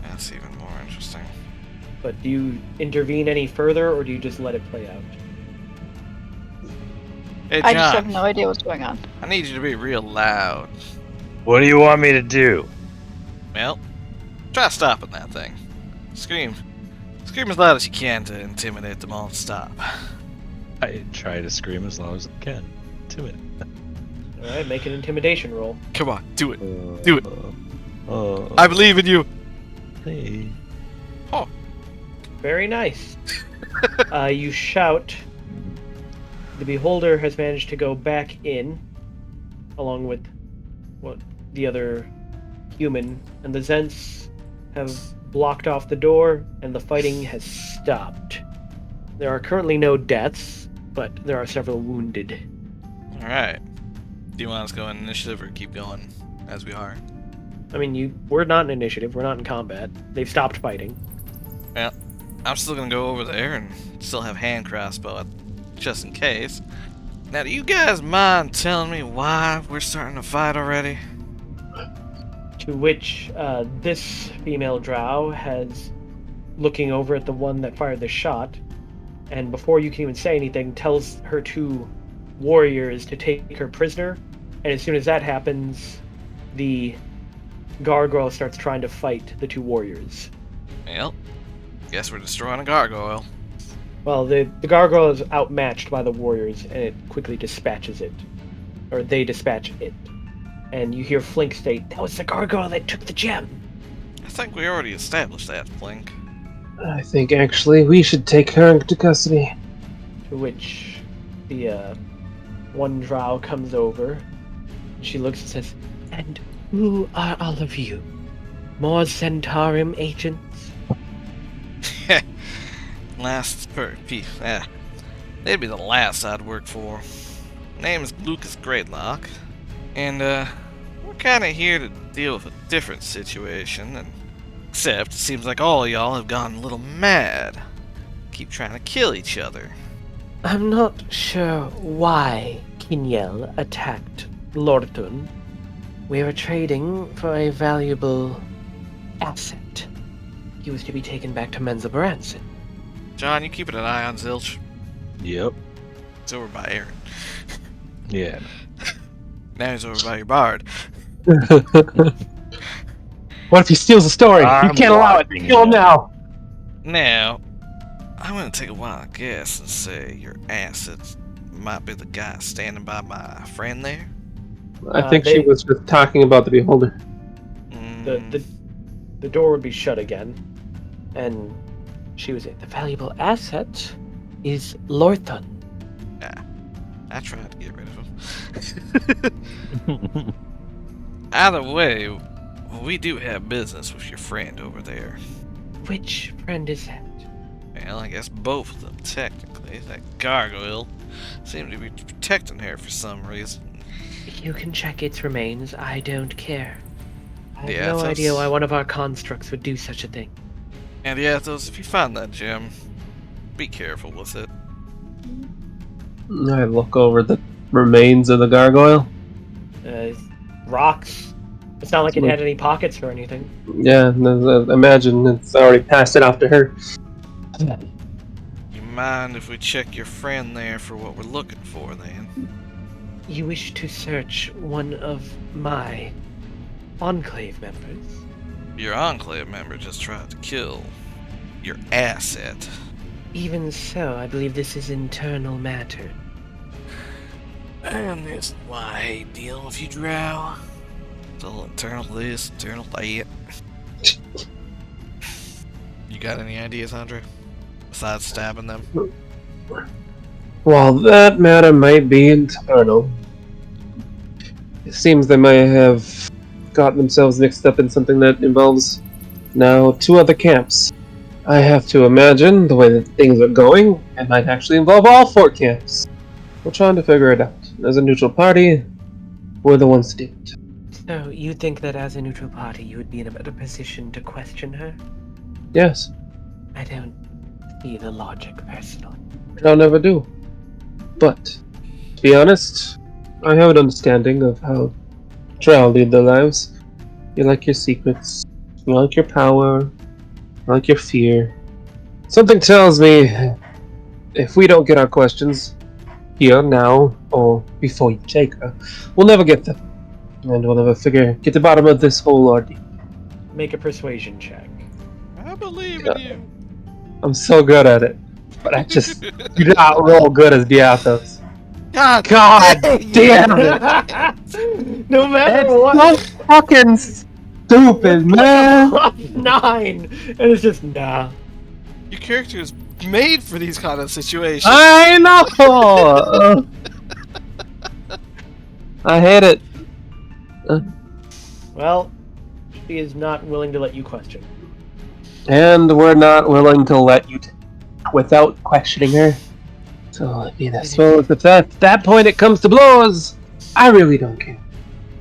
That's even more interesting. But do you intervene any further, or do you just let it play out? Hey, I just have John, no idea what's going on. I need you to be real loud. What do you want me to do? Well, try stopping that thing. Scream. Scream as loud as you can to intimidate them all to stop. I try to scream as loud as I can. Do it. Alright, make an intimidation roll. Come on, do it. Do it. Uh, I believe in you. Hey. Very nice. You shout. The beholder has managed to go back in, along with the other human, and the Zents have blocked off the door, and the fighting has stopped. There are currently no deaths, but there are several wounded. Alright. Do you want us to go in initiative or keep going as we are? I mean, we're not in initiative, we're not in combat. They've stopped fighting. Yeah. I'm still gonna go over there and still have hand crossbow just in case. Now, do you guys mind telling me why we're starting to fight already? To which this female drow has, looking over at the one that fired the shot, and before you can even say anything, tells her two warriors to take her prisoner, and as soon as that happens, the gargoyle starts trying to fight the two warriors. Well, guess we're destroying a gargoyle. Well, the gargoyle is outmatched by the warriors, and it quickly dispatches it. Or they dispatch it. And you hear Flink state, "That was the gargoyle that took the gem!" think we already established that, Flink. I think actually we should take her into custody. To which the one drow comes over. She looks and says, "And who are all of you? More Zentarim agents?" They'd be the last I'd work for. Name's Lucas Greatlock, and we're kind of here to deal with a different situation. And except it seems like all of y'all have gone a little mad. Keep trying to kill each other. I'm not sure why Kinyel attacked Lortun. We were trading for a valuable asset. He was to be taken back to Menzel-Branson. John, you keeping an eye on Zilch? Yep. It's over by Aaron. Yeah. Now he's over by your bard. What if he steals the story? You can't allow it. Kill him now. Now, I'm gonna take a wild guess and say your assets might be the guy standing by my friend there. I think she was just talking about the Beholder. The door would be shut again, and she was the valuable asset is Lortun. I tried to get rid of him. Either way, we do have business with your friend over there. Which friend is that? Well, I guess both of them, technically. That gargoyle seemed to be protecting her for some reason. You can check its remains. I don't care. I have Yeah, no that's- idea why one of our constructs would do such a thing. And yeah, those, if you find that gem, be careful with it. I look over the remains of the gargoyle. Rocks. It's not like it had any pockets or anything. Yeah, imagine it's already passed it off to her. You mind if we check your friend there for what we're looking for, then? You wish to search one of my Enclave members? Your Enclave member just tried to kill your asset. Even so, I believe this is internal matter. And this is why I hate dealing with you, Drow. It's all internal this, internal that. You got any ideas, Andre? Besides stabbing them? While that matter might be internal, it seems they may have gotten themselves mixed up in something that involves now 2 other camps. I have to imagine, the way that things are going, it might actually involve all 4 camps. We're trying to figure it out. As a neutral party, we're the ones to do it. So, you think that as a neutral party, you would be in a better position to question her? Yes, I don't see the logic, personally. I'll never do. But, to be honest, I have an understanding of how Drow lead their lives. You like your secrets, you like your power, you like your fear. Something tells me, if we don't get our questions here, now, or before you take her, we'll never get them. And we'll never get to the bottom of this whole ordeal. Make a persuasion check. I believe in you. I'm so good at it, but I just do not roll good as Diathos. God damn it! No matter It's what. so fucking stupid, man! 9! And it's just, nah. Your character is made for these kind of situations. I know! I hate it. Well, she is not willing to let you question. And we're not willing to let you without questioning her. So, I mean, I suppose if at that point it comes to blows, I really don't care.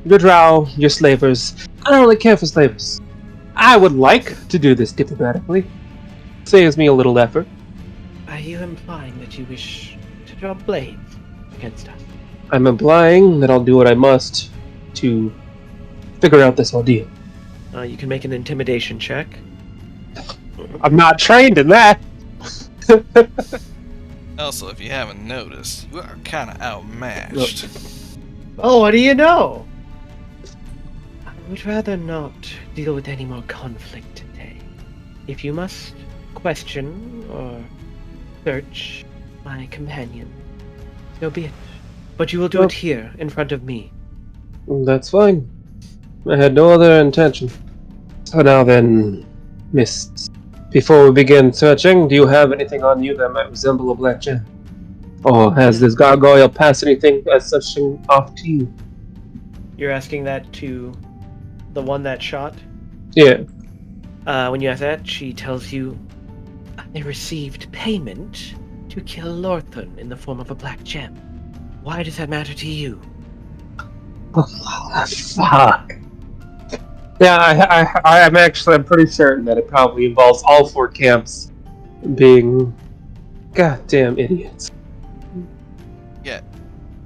You're Drow, you're slavers. I don't really care for slavers. I would like to do this diplomatically. Saves me a little effort. Are you implying that you wish to draw blades against us? I'm implying that I'll do what I must to figure out this ordeal. You can make an intimidation check. I'm not trained in that. Also, if you haven't noticed, you are kind of outmatched. Oh, what do you know? I would rather not deal with any more conflict today. If you must question or search my companion, so be it. But you will do it here, in front of me. That's fine. I had no other intention. So now then, Miss, before we begin searching, do you have anything on you that might resemble a black gem? Or has this gargoyle passed anything as such off to you? You're asking that to the one that shot? Yeah. When you ask that, she tells you, I received payment to kill Lorthun in the form of a black gem. Why does that matter to you? Oh, fuck. Yeah, I'm pretty certain that it probably involves all 4 camps being goddamn idiots. Yeah,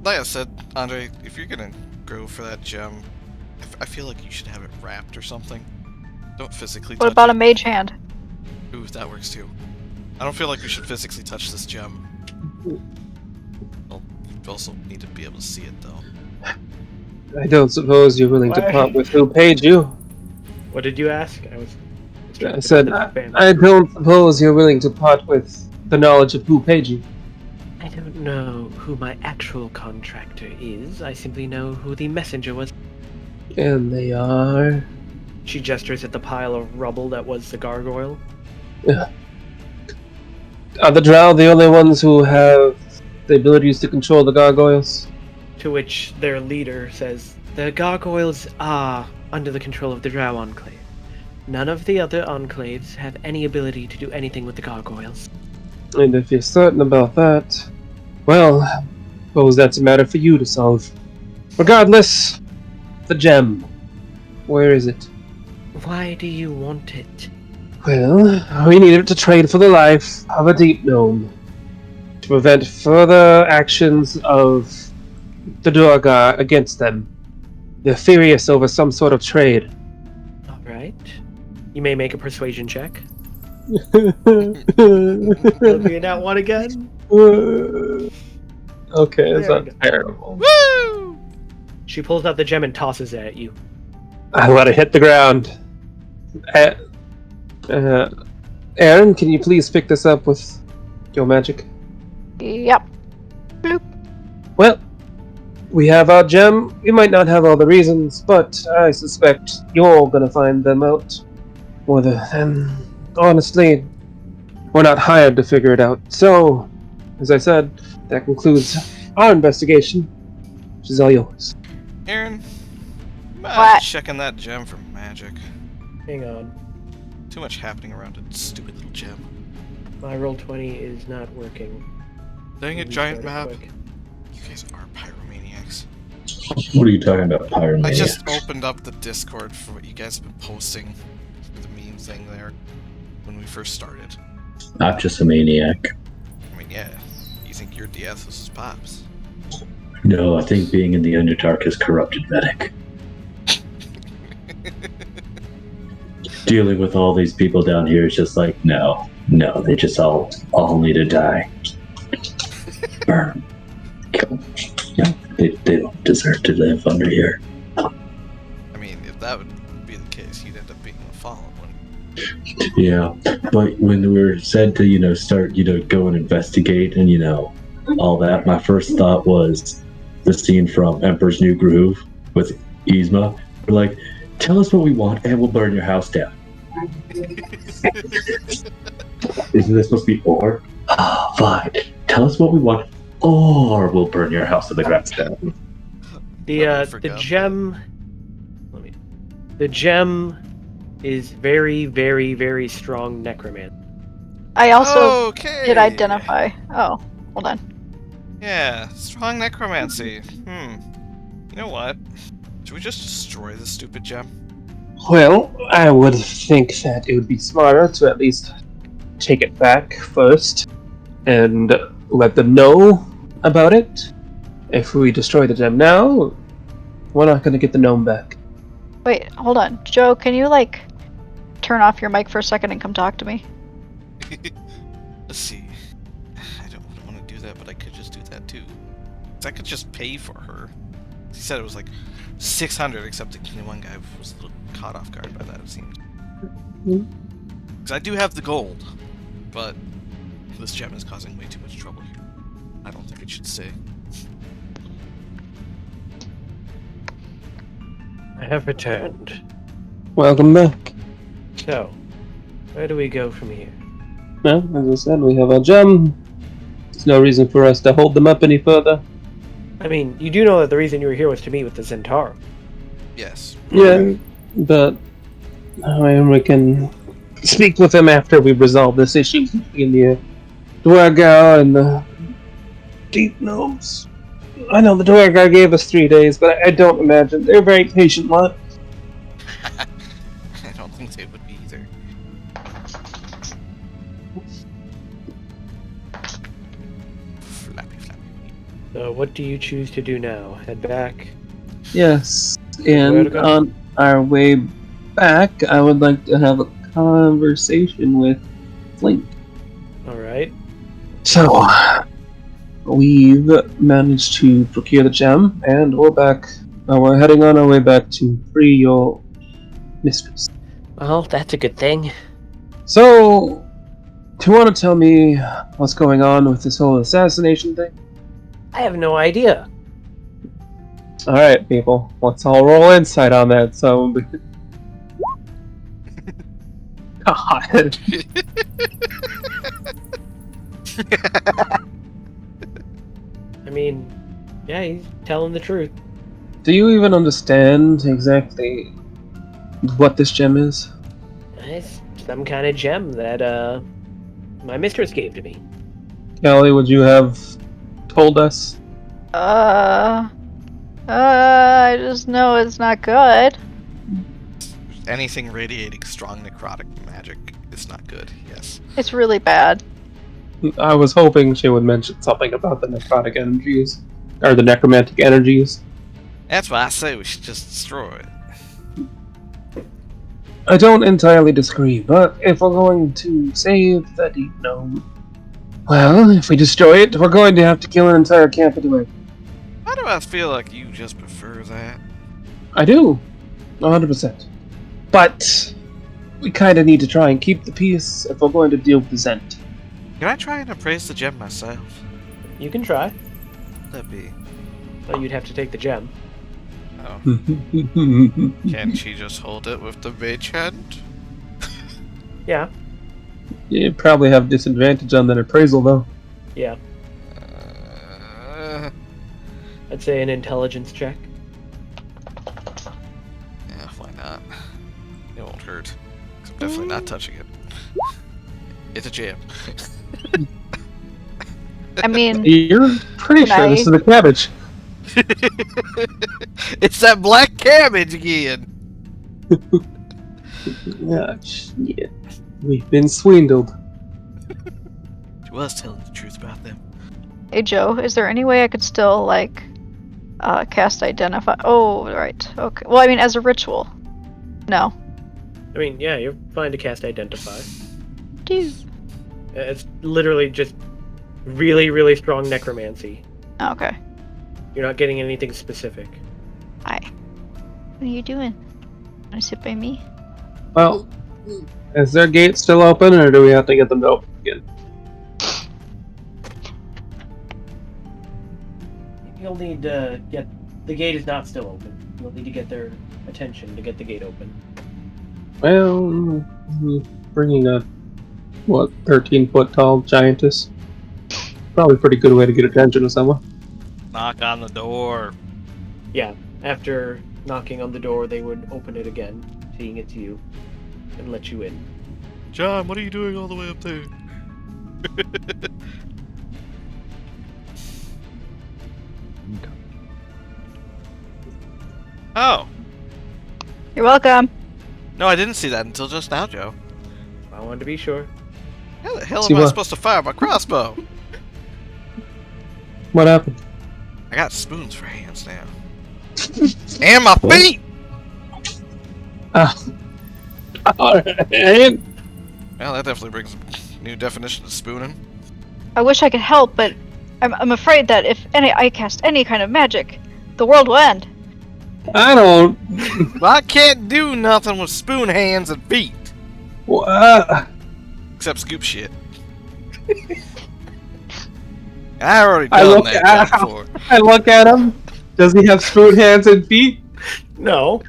like I said, Andre, if you're gonna go for that gem, I feel like you should have it wrapped or something. Don't physically touch What about it. a mage hand? Ooh, that works too. I don't feel like we should physically touch this gem. Well, you also need to be able to see it, though. I don't suppose you're willing to part with who paid you. What did you ask? I said, I don't suppose you're willing to part with the knowledge of who paid you. I don't know who my actual contractor is. I simply know who the messenger was. And they are... She gestures at the pile of rubble that was the gargoyle. Yeah. Are the Drow the only ones who have the abilities to control the gargoyles? To which their leader says, the gargoyles are under the control of the Drow Enclave. None of the other enclaves have any ability to do anything with the gargoyles. And if you're certain about that, well, suppose that's a matter for you to solve. Regardless, the gem. Where is it? Why do you want it? Well, we need it to trade for the life of a deep gnome. To prevent further actions of the Durgar against them. They're furious over some sort of trade. Alright. You may make a persuasion check. Looking at that one again? Okay, that's not terrible. Woo! She pulls out the gem and tosses it at you. I let it hit the ground. Aaron, can you please pick this up with your magic? Yep. Bloop. Well, we have our gem. We might not have all the reasons, but I suspect you're gonna find them out. And honestly, we're not hired to figure it out. So, as I said, that concludes our investigation, which is all yours. Aaron, What? checking that gem for magic. Hang on. Too much happening around a stupid little gem. My roll 20 is not working. Dang it, Let me giant start map. it quick. You guys are pyromaniacs. What are you talking about, Pyromaniac? I just opened up the Discord for what you guys have been posting. The meme thing there. When we first started. I'm just a maniac. I mean, yeah. You think your DS is Pops. No, I think being in the Underdark has corrupted Medic. Dealing with all these people down here is just like, no, they just all need to die. Burn. Kill. Yeah, they don't deserve to live under here. I mean, if that would be the case, you'd end up being the fallen one. Yeah, but when we were said to, start, go and investigate and, all that, my first thought was the scene from Emperor's New Groove with Yzma. We're like, tell us what we want and we'll burn your house down. Isn't this supposed to be or? Ah, fine. Tell us what we want or we'll burn your house to the ground down. The gem... The gem is very, very, very strong necromancy. I also Okay. did identify. Oh, hold on. Yeah, strong necromancy. You know what? Should we just destroy this stupid gem? Well, I would think that it would be smarter to at least take it back first and let them know about it. If we destroy the gem now, we're not going to get the gnome back. Wait, hold on. Joe, can you, turn off your mic for a second and come talk to me? Let's see. I don't want to do that, but I could just do that too. 'Cause I could just pay for her. He said it was like 600, except the one guy was a little caught off guard by that, it seemed. Because I do have the gold, but this gem is causing way too much trouble here. I don't think it should stay. I have returned. Welcome back. So, where do we go from here? Well, as I said, we have a gem. There's no reason for us to hold them up any further. I mean, you do know that the reason you were here was to meet with the Zentarim. Yes. Yeah, but we can speak with him after we've resolved this issue between the Dwargar and the Deep Gnomes. I know the Dwargar gave us 3 days, but I don't imagine they're a very patient lot. I don't think they would be either. Flappy. So, what do you choose to do now? Head back? Yes, Where to and go? on our way back, I would like to have a conversation with Flink. Alright. So, we've managed to procure the gem, and we're heading on our way back to free your mistress. Well, that's a good thing. So, do you want to tell me what's going on with this whole assassination thing? I have no idea. Alright, people, let's all roll insight on that, so... God. I mean, yeah, he's telling the truth. Do you even understand exactly what this gem is? It's some kind of gem that, my mistress gave to me. Kelly, would you have told us? I just know it's not good. Anything radiating strong necrotic magic is not good, yes. It's really bad. I was hoping she would mention something about the necrotic energies. Or the necromantic energies. That's why I say we should just destroy it. I don't entirely disagree, but if we're going to save the Deep Gnome, well, if we destroy it, we're going to have to kill an entire camp anyway. Why do I feel like you just prefer that? I do, 100%. But we kind of need to try and keep the peace if we're going to deal with the Zent. Can I try and appraise the gem myself? You can try, That'd be... but you'd have to take the gem. Oh. Can't she just hold it with the mage hand? Yeah, You'd probably have disadvantage on that appraisal, though. yeah. I'd say an intelligence check. Yeah, why not? It won't hurt. 'Cause I'm definitely not touching it. It's a jam. I mean, You're pretty Can sure I- this is the cabbage. It's that black cabbage again! Yeah, shit. We've been swindled. She was telling the truth about them. hey Joe, is there any way I could still, like, cast Identify? Oh, right. Okay. Well, I mean, as a ritual. No. I mean, yeah, you're fine to cast Identify. Dude. It's literally just really, really strong necromancy. Okay. You're not getting anything specific. Hi. What are you doing? Wanna sit by me? Well, is their gate still open, or do we have to get them to open again? You'll need to get... The gate is not still open. You'll need to get their attention to get the gate open. Well, bringing a, 13-foot tall giantess? Probably a pretty good way to get attention to someone. Knock on the door. Yeah, after knocking on the door, they would open it again, seeing it's you, and let you in. John, what are you doing all the way up there? Oh! You're welcome. No, I didn't see that until just now, Joe. I wanted to be sure. How the hell See am I what? supposed to fire my crossbow? What happened? I got spoons for hands now. And my feet! Alright. Well, that definitely brings a new definition of spooning. I wish I could help, but I'm afraid that if I cast any kind of magic, the world will end. I don't. Well, I can't do nothing with spoon hands and feet. Except scoop shit. I already done that job before. I look at him. Does he have spoon hands and feet? No.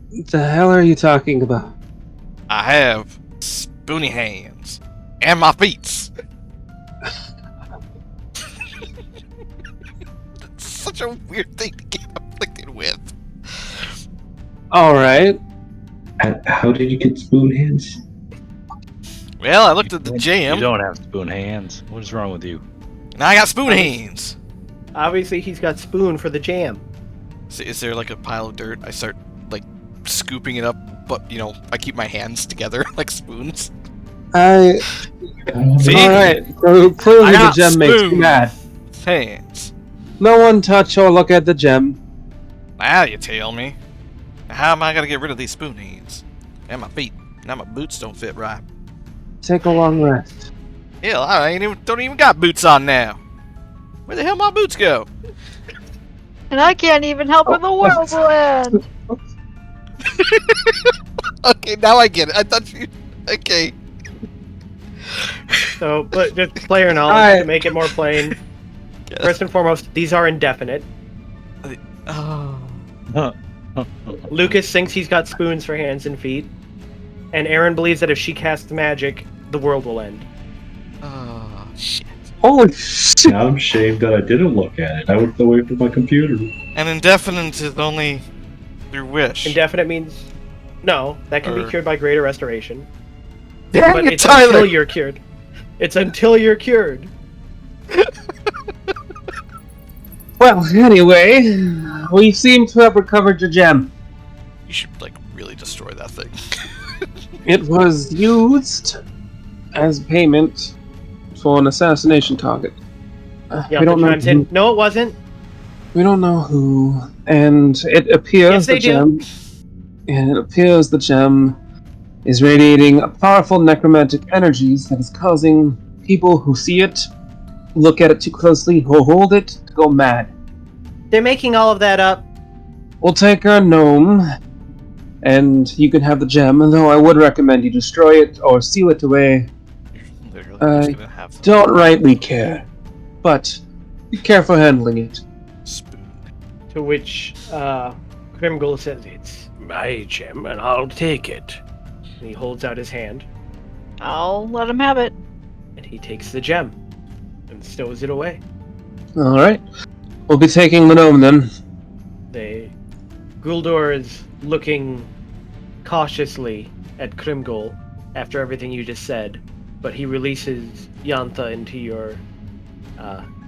What the hell are you talking about? I have spoony hands and my feet. That's such a weird thing to get afflicted with. All right. How did you get spoon hands? Well, I looked at the You jam, don't have spoon hands. What is wrong with you? and I got spoon hands. Obviously, he's got spoon for the jam. So is there like a pile of dirt? I start like scooping it up, but I keep my hands together like spoons. See? See? All right. So clearly I the got gem makes you spoon. mad. Hands. No one touch or look at the gem. Now you tell me. How am I gonna get rid of these spoon hands? And my feet. Now my boots don't fit right. Take a long rest. Hell, I don't even got boots on now. Where the hell my boots go? And I can't even help when the world will end. Okay, now I get it. I thought you. Okay. So, but just player knowledge Alright. to make it more plain. Yes. First and foremost, these are indefinite. Oh. Lucas thinks he's got spoons for hands and feet, and Aaron believes that if she casts magic, the world will end. Oh, shit. Holy shit! Now I'm ashamed that I didn't look at it. I looked away from my computer. And indefinite is only through wish. Indefinite means no, that can be cured by greater restoration. Dang But it, it's Tyler! until you're cured. It's until you're cured. Well, anyway, we seem to have recovered your gem. You should, really destroy that thing. It was used as payment for an assassination target. Yeah, we don't know. chimes in. No, it wasn't. We don't know who, and it appears Yes, they the gem. And it appears the gem is radiating powerful necromantic energies that is causing people who see it, look at it too closely, or hold it, to go mad. They're making all of that up. We'll take our gnome, and you can have the gem, though I would recommend you destroy it or seal it away. Literally, just gonna have the Don't rightly care, but be careful handling it. spoon. To which Grimgul says, "It's my gem, and I'll take it." And he holds out his hand, I'll let him have it. and he takes the gem and stows it away. Alright. We'll be taking the gnome then. Guldor is looking cautiously at Grimgul after everything you just said, but he releases Yantha into your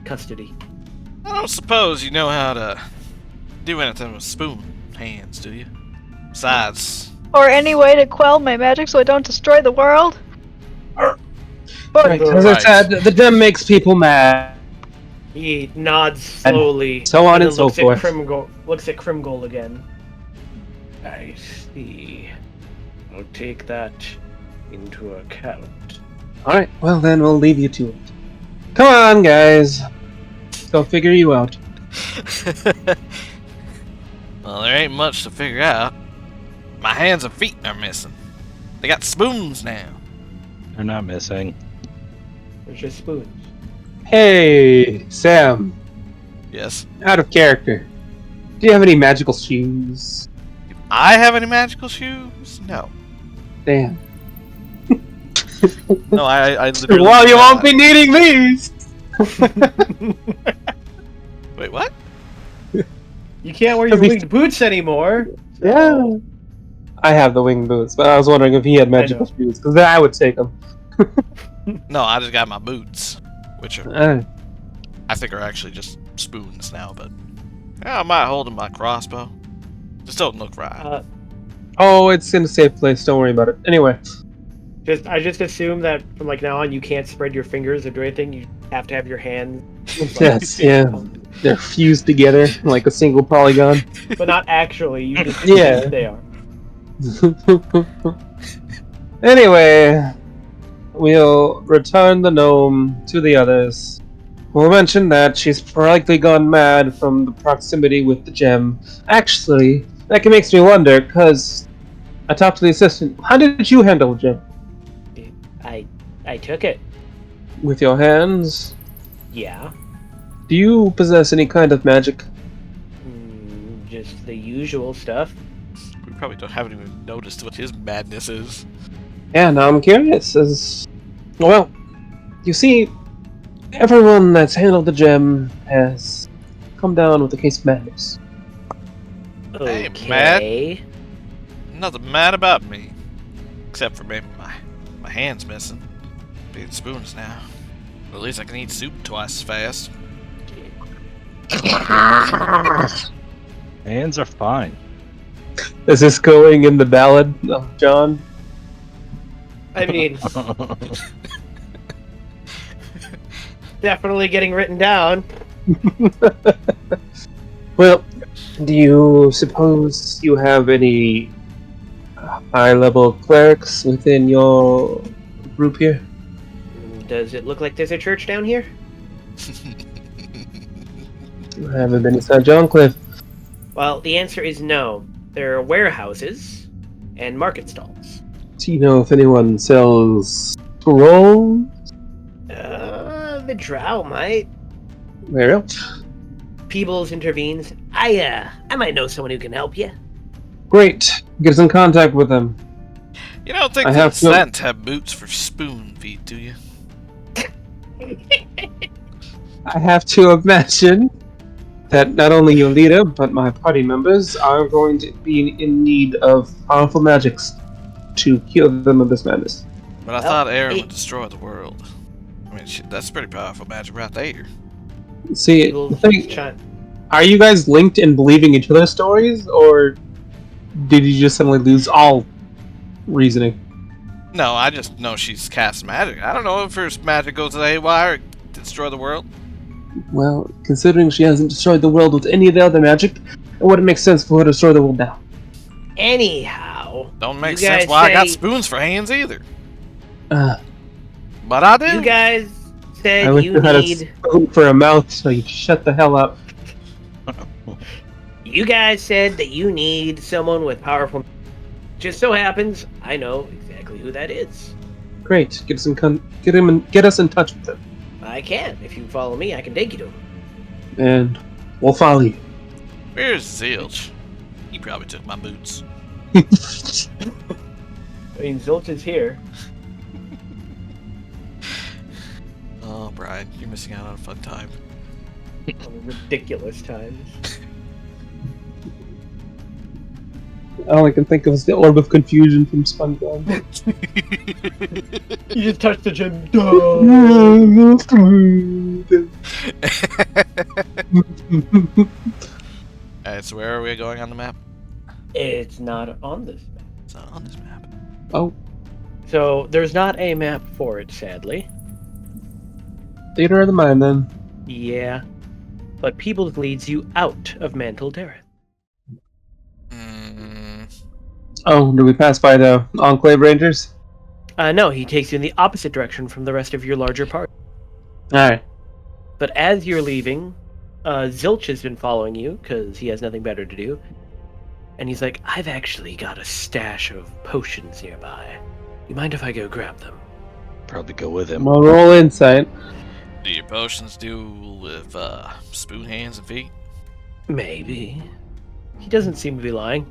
custody. I don't suppose you know how to do anything with spoon hands, do you? Besides, Or any way to quell my magic so I don't destroy the world? Right, as I Right. said, the gem makes people mad. He nods slowly. So on then and so looks forth. Looks at Grimgul again. I see. I'll take that into account. Alright, well then we'll leave you to it. Come on, guys. Go figure you out. well, there ain't much to figure out. My hands and feet are missing. They got spoons now. They're not missing. There's just spoons. Hey, Sam. Yes. Out of character. Do you have any magical shoes? Do I have any magical shoes? No. Damn. No, I literally. Well, do you not. won't be needing these! Wait, what? You can't wear your winged boots anymore. Yeah. I have the wing boots, but I was wondering if he had magical shoes, because then I would take them. No, I just got my boots, which are, Uh, I think are actually just spoons now. But yeah, I might hold in my crossbow. Just don't look right. oh, it's in a safe place, don't worry about it. Anyway. I just assume that from now on you can't spread your fingers or do anything. You have to have your hands, Yes, yeah. They're fused together like a single polygon. but not actually. You just Yeah. they are. Anyway, we'll return the gnome to the others. We'll mention that she's likely gone mad from the proximity with the gem. Actually, that makes me wonder, because I talked to the assistant. How did you handle the gem? I took it. With your hands? Yeah. Do you possess any kind of magic? Just the usual stuff. probably haven't even noticed what his madness is. Yeah, now I'm curious. Well, you see, everyone that's handled the gem has come down with a case of madness. Hey, Okay. Nothing mad about me. Except for maybe my hand's missing. Being spoons now. But at least I can eat soup twice as fast. Hands are fine. Is this going in the ballad of John? I mean, definitely getting written down. Well, do you suppose you have any high-level clerics within your group here? Does it look like there's a church down here? I haven't been inside John Cliff. Well, the answer is no. There are warehouses and market stalls. Do you know if anyone sells scrolls? The drow might. There you go. Peebles intervenes. I might know someone who can help you. Great. Get us in contact with them. You don't think I the have to- Zent have boots for spoon feet, do you? I have to imagine that not only your leader, but my party members are going to be in need of powerful magics to cure them of this madness. But I Well, thought Aaron hey. would destroy the world. I mean, shit, that's pretty powerful magic right there. See, Peebles the thing, chime- are you guys linked in believing each other's stories, or did you just suddenly lose all reasoning? No, I just know she's cast magic. I don't know if her magic goes haywire or destroy the world. Well, considering she hasn't destroyed the world with any of the other magic, it wouldn't make sense for her to destroy the world now. Anyhow, Don't make you sense guys why I got say- spoons for hands either. Uh, But I do. you guys I said wish you you had a need. spoon for a mouth, so you shut the hell up. You guys said that you need someone with powerful. Just so happens, I know exactly who that is. Great, get us in touch with them, I can. If you follow me, I can take you to him. and we'll follow you. Where's Zilch? He probably took my boots. I mean, Zilch is here. Oh, Brian, you're missing out on a fun time. On ridiculous times. All I can think of is the orb of confusion from SpongeBob. You just touched the gem. Alright, so where are we going on the map? It's not on this map. It's not on this map. Oh, So there's not a map for it, sadly. theater of the mind then. Yeah. But Peebles leads you out of Mantol-Derith. Oh, do we pass by the Enclave Rangers? No, he takes you in the opposite direction from the rest of your larger party. Alright. But as you're leaving, Zilch has been following you, because he has nothing better to do. And he's like, I've actually got a stash of potions nearby. You mind if I go grab them? Probably go with him. Well, roll insight. Do your potions do with spoon hands and feet? Maybe. He doesn't seem to be lying.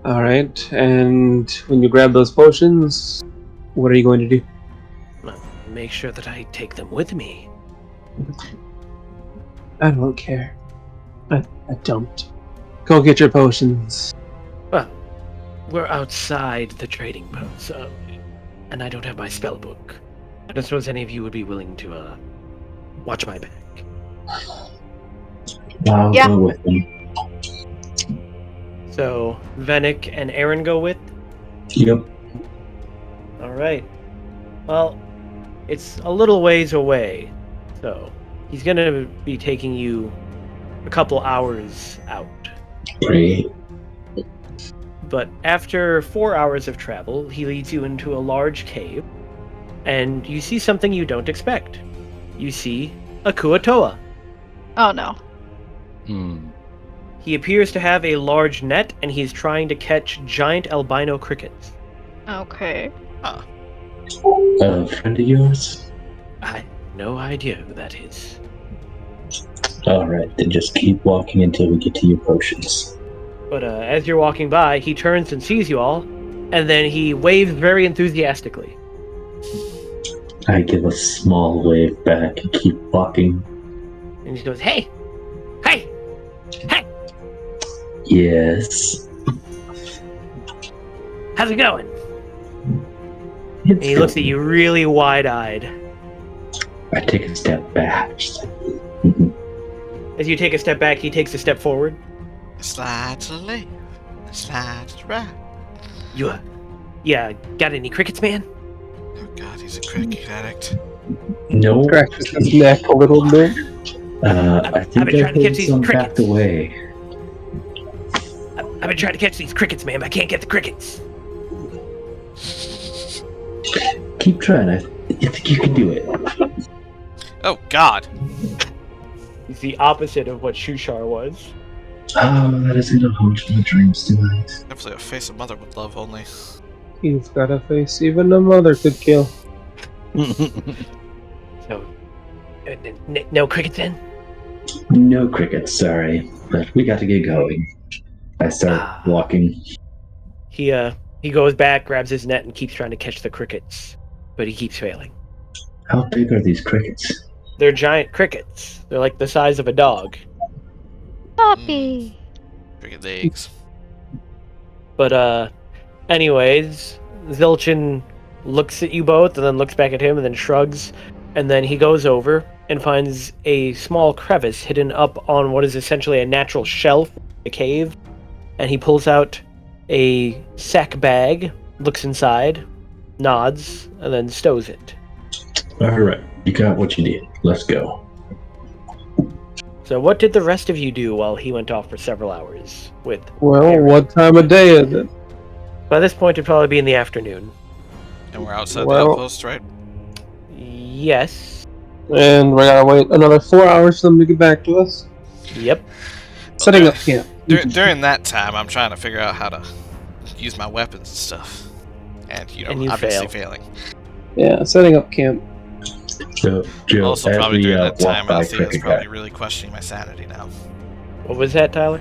Alright, and when you grab those potions, what are you going to do? Make sure that I take them with me. I don't care. I don't. Go get your potions. Well, we're outside the trading post, and I don't have my spell book. I don't suppose any of you would be willing to, watch my back. I'll Yeah. go with him. So, Venick and Aaron go with? Yep. Alright. Well, it's a little ways away, so he's gonna be taking you a couple hours out. Great. But after 4 hours of travel, he leads you into a large cave, and you see something you don't expect. You see a Kuatoa. Oh no. He appears to have a large net, and he's trying to catch giant albino crickets. Okay. A friend of yours? I have no idea who that is. Alright, then just keep walking until we get to your potions. But as you're walking by, he turns and sees you all, and then he waves very enthusiastically. I give a small wave back and keep walking. And he goes, "Hey! Hey! Hey! Yes. How's it going?" It's And he looks at you really wide-eyed. I take a step back. Just like, As you take a step back, he takes a step forward. Slide to the left, slide to the right. Yeah, got any crickets, man? Oh god, he's a cricket addict. no. Scratches his neck a little bit. I think been I trying to heard catch these some crickets. backed away. I've been trying to catch these crickets, man, but I can't get the crickets. Keep trying. I think you can do it. Oh god. He's the opposite of what Shushar was. Oh, that is gonna haunt my dreams tonight. Definitely a face a mother would love only. He's got a face even a mother could kill. So, no crickets then? No crickets, sorry, but we got to get going. I start walking. He goes back, grabs his net, and keeps trying to catch the crickets, but he keeps failing. How big are these crickets? They're giant crickets. They're like the size of a dog. Poppy. Cricket legs. But anyways, Zilchin looks at you both, and then looks back at him, and then shrugs, and then he goes over and finds a small crevice hidden up on what is essentially a natural shelf, a cave, and he pulls out a sack bag, looks inside, nods, and then stows it. Alright, you got what you need. Let's go. So what did the rest of you do while he went off for several hours with Well, Aaron? what time of day is it? By this point, it'd probably be in the afternoon. And we're outside Well- the outpost, right? Yes. And we gotta wait another 4 hours for them to get back to us. Yep. Setting up camp. During that time, I'm trying to figure out how to use my weapons and stuff. And, And you obviously fail. failing. Yeah, setting up camp. So, Joe, Also, as probably we during that walk time, by Althea's Cricket probably Guy, really questioning my sanity now. What was that, Tyler?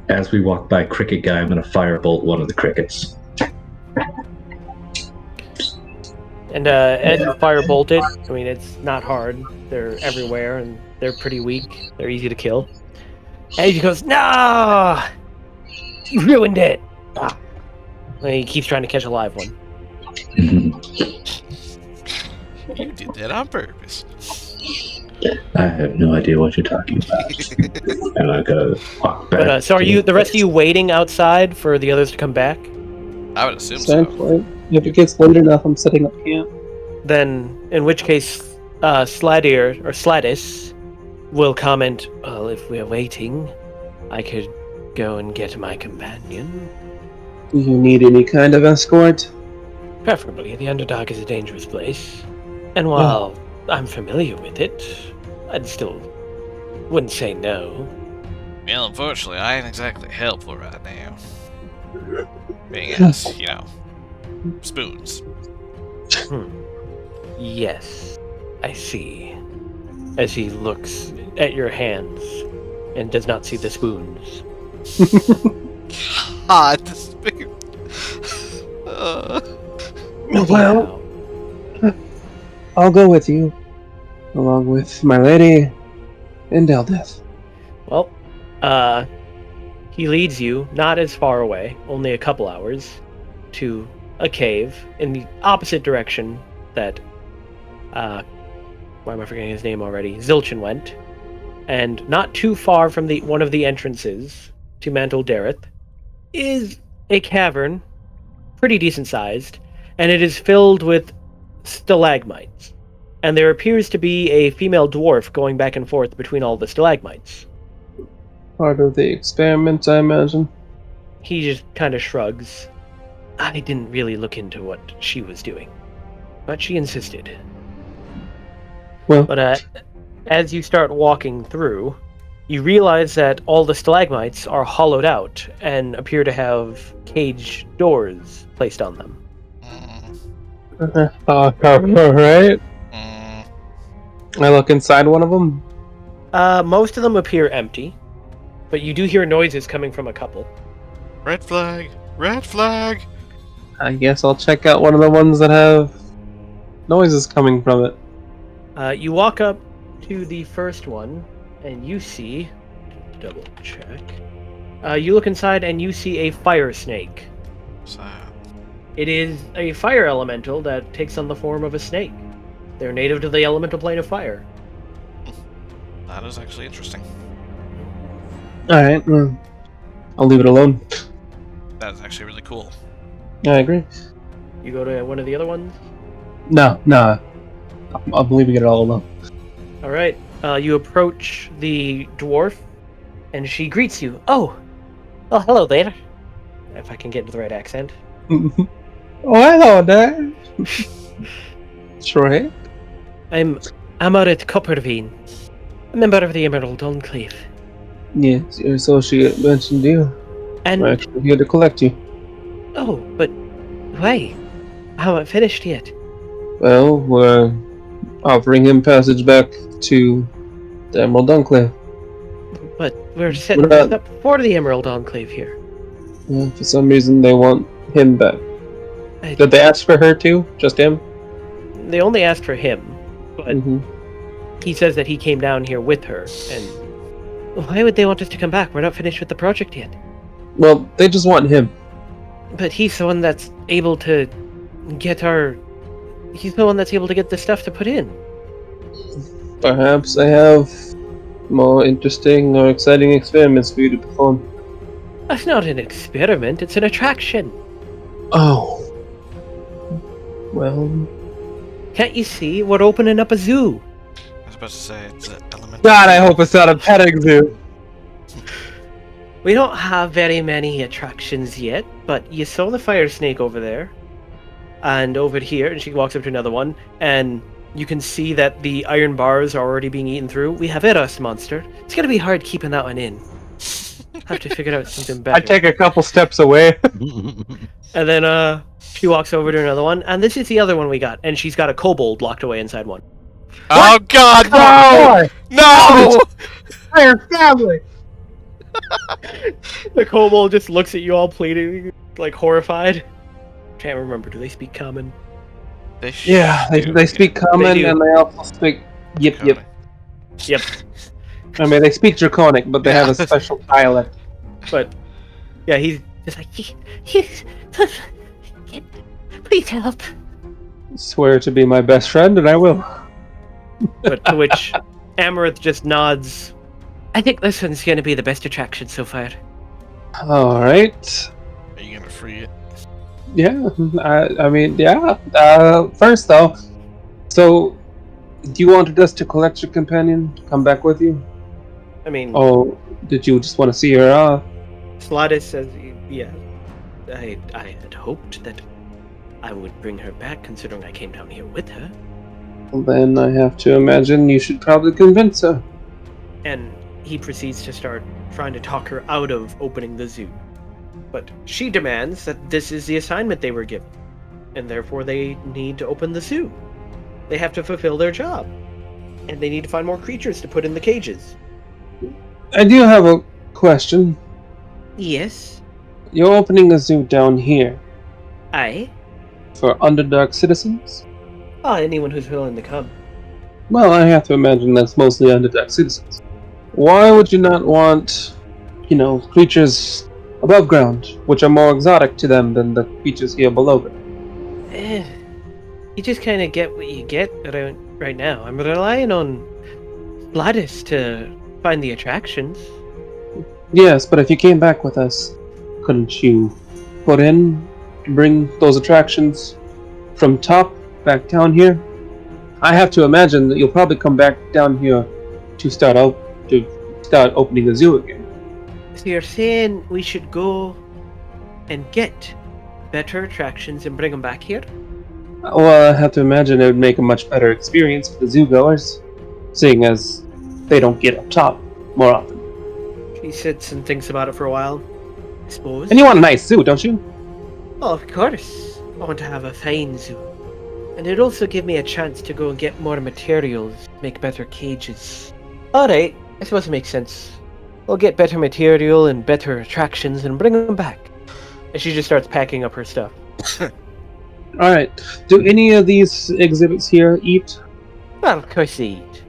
as we walk by Cricket Guy, I'm gonna firebolt one of the crickets. And as you firebolt it, I mean, it's not hard. They're everywhere, and they're pretty weak. They're easy to kill. And he goes, "No! You ruined it!" And he keeps trying to catch a live one. You did that on purpose. I have no idea what you're talking about. And I gotta walk back. But so are to you? The rest of you waiting outside for the others to come back? I would assume so. Essentially. If it gets late enough, I'm setting up camp. Then, in which case, Sladir or Sladis will comment, "Well, if we're waiting, I could go and get my companion. Do you need any kind of escort? Preferably, the Underdark is a dangerous place. And while I'm familiar with it, I'd still wouldn't say no." Well, unfortunately, I ain't exactly helpful right now. Being as, spoons. Yes, I see. As he looks at your hands and does not see the spoons. God, the spoon. Well, I'll go with you, along with my lady and Eldeth. Well, he leads you not as far away, only a couple hours, to a cave in the opposite direction that, why am I forgetting his name already? Zilchin went, and not too far from one of the entrances to Mantol-Derith is a cavern, pretty decent sized, and it is filled with stalagmites. And there appears to be a female dwarf going back and forth between all the stalagmites. Part of the experiment, I imagine. He just kind of shrugs. I didn't really look into what she was doing, but she insisted. Well, But as you start walking through, you realize that all the stalagmites are hollowed out and appear to have cage doors placed on them. right? Mm, I look inside one of them. Most of them appear empty, but you do hear noises coming from a couple. Red flag! Red flag! I guess I'll check out one of the ones that have noises coming from it. You walk up to the first one, and you see... Double check. You look inside, and you see a fire snake. So, It is a fire elemental that takes on the form of a snake. They're native to the elemental plane of fire. that is actually interesting. Alright, well, I'll leave it alone. That is actually really cool. I agree. You go to one of the other ones? No. I'm leaving it all alone. Alright. You approach the dwarf, and she greets you. Oh, hello there. If I can get into the right accent. Oh, hello there. Sure. I'm Amaret Copperveen, a member of the Emerald Enclave. Yes, your associate mentioned you. And We're actually here to collect you. oh, but why? I haven't finished yet. Well, we're offering him passage back to the Emerald Enclave. But we're setting What this about- up for the Emerald Enclave here. For some reason, they want him back. Did they ask for her too? Just him? They only asked for him, but Mm-hmm. he says that he came down here with her. And why would they want us to come back? We're not finished with the project yet. Well, they just want him. But he's the one that's able to get our... He's the one that's able to get the stuff to put in. Perhaps I have more interesting or exciting experiments for you to perform. That's not an experiment, it's an attraction. Oh. Well... Can't you see? We're opening up a zoo. I was about to say, it's an element. God, I hope it's not a petting zoo. We don't have very many attractions yet, but you saw the fire snake over there. And over here, and she walks up to another one, and you can see that the iron bars are already being eaten through. We have a rust monster. It's gonna be hard keeping that one in. Have to figure out something better. I take a couple steps away. And then she walks over to another one, and this is the other one we got, and she's got a kobold locked away inside one. Oh god, no! No! Entire family! The kobold just looks at you all pleading, like horrified. Can't remember, do they speak common? Yeah, they speak common do. and they also speak yip. Yep. I mean, they speak Draconic, but they have a special dialect. But yeah, he's just like, please help. Swear to be my best friend, and I will. But to which Amaranth just nods. I think this one's gonna be the best attraction so far. Alright. Are you gonna free it? Yeah, I mean, yeah. First, though, so, do you want us to collect your companion, come back with you? I mean, Oh, did you just want to see her off? Sladis says, yeah. I had hoped that I would bring her back, considering I came down here with her. Well, then I have to imagine you should probably convince her. And he proceeds to start trying to talk her out of opening the zoo. But she demands that this is the assignment they were given, and therefore they need to open the zoo. They have to fulfill their job, and they need to find more creatures to put in the cages. I do have a question. Yes, You're opening a zoo down here I. for Underdark citizens? Anyone who's willing to come. Well, I have to imagine that's mostly Underdark citizens. Why would you not want, creatures above ground, which are more exotic to them than the creatures here below them? You just kind of get what you get around right now. I'm relying on Gladys to find the attractions. Yes, but if you came back with us, couldn't you bring those attractions from top back down here? I have to imagine that you'll probably come back down here to start opening the zoo again. So you're saying we should go and get better attractions and bring them back here? Well, I have to imagine it would make a much better experience for the zoo goers, seeing as they don't get up top more often. He sits and thinks about it for a while, I suppose. And you want a nice zoo, don't you? Oh, of course. I want to have a fine zoo. And it'd also give me a chance to go and get more materials, make better cages. Alright, I suppose it makes sense. We'll get better material and better attractions and bring them back. And she just starts packing up her stuff. Alright. Do any of these exhibits here eat? Well, of course they eat.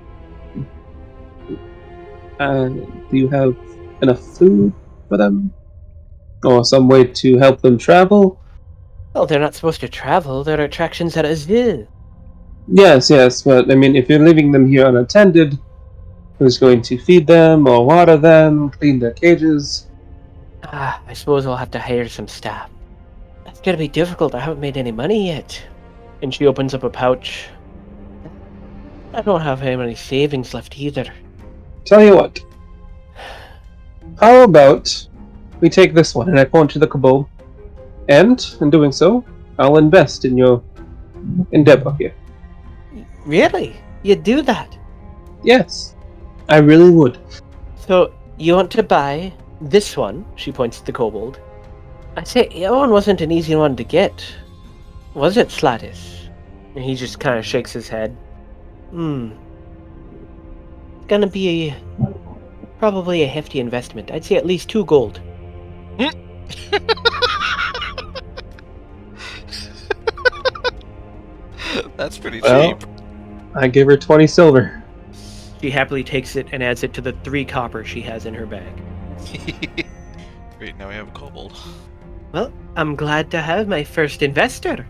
Do you have enough food for them? Or some way to help them travel? Well, they're not supposed to travel. They're attractions at a zoo. Yes, but I mean, if you're leaving them here unattended, who's going to feed them or water them, clean their cages? I suppose I'll have to hire some staff. That's gonna be difficult. I haven't made any money yet. And she opens up a pouch. I don't have very many savings left either. Tell you what. How about we take this one, and I point to the kobold, and in doing so, I'll invest in your endeavor here. Really? You'd do that? Yes, I really would. So, you want to buy this one? She points to the kobold. I say, that one wasn't an easy one to get. Was it, Slatis? And he just kind of shakes his head. It's gonna be probably a hefty investment. I'd say at least 2 gold. That's pretty Well, cheap. I give her 20 silver. She happily takes it and adds it to the 3 copper she has in her bag. Great, now we have a kobold. Well, I'm glad to have my first investor.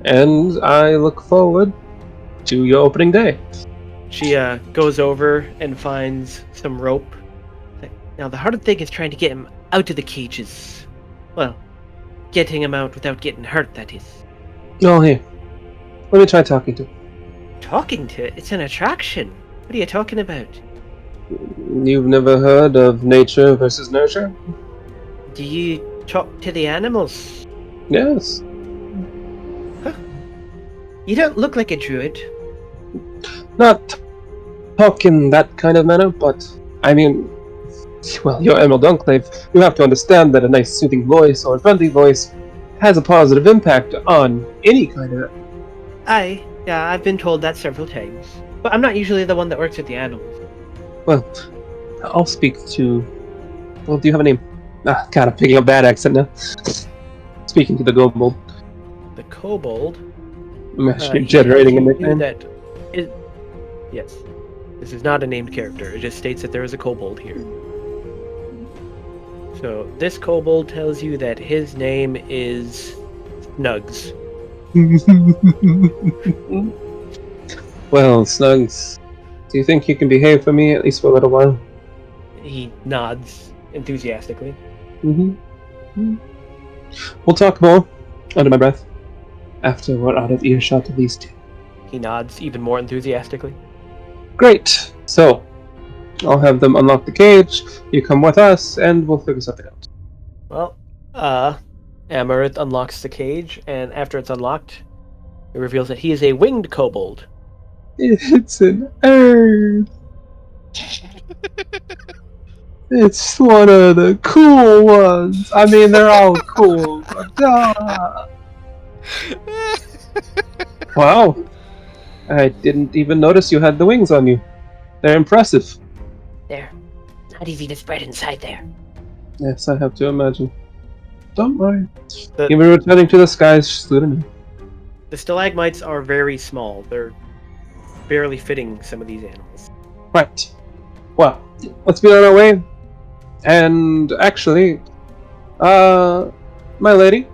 And I look forward to your opening day. She goes over and finds some rope. Now, the hard thing is trying to get him out of the cages. Well, getting him out without getting hurt, that is. Oh, here. Let me try talking to him. Talking to it? It's an attraction. What are you talking about? You've never heard of nature versus nurture? Do you talk to the animals? Yes. You don't look like a druid. Not talk in that kind of manner, but I mean, well, you're Emerald Enclave. You have to understand that a nice soothing voice or a friendly voice has a positive impact on any kind of... Yeah, I've been told that several times. But I'm not usually the one that works with the animals. Well, I'll speak to... Well, do you have a name? Ah, God, I'm picking up bad accent now. Speaking to the kobold. The kobold? Generating a nickname. Yes. This is not a named character. It just states that there is a kobold here. So, this kobold tells you that his name is Snugs. Well, Snugs, do you think you can behave for me at least for a little while? He nods enthusiastically. We'll talk more, under my breath, after we're out of earshot of these two. He nods even more enthusiastically. Great! So, I'll have them unlock the cage, you come with us, and we'll figure something out. Well, Amaranth unlocks the cage, and after it's unlocked, it reveals that he is a winged kobold. It's an earth! It's one of the cool ones! I mean, they're all cool, but Wow! I didn't even notice you had the wings on you. They're impressive. There. Not easy to spread inside there. Yes, I have to imagine. Don't worry. The- You'll be returning to the skies soon. The stalagmites are very small. They're barely fitting some of these animals. Right. Well, let's be on our way. And actually, my lady,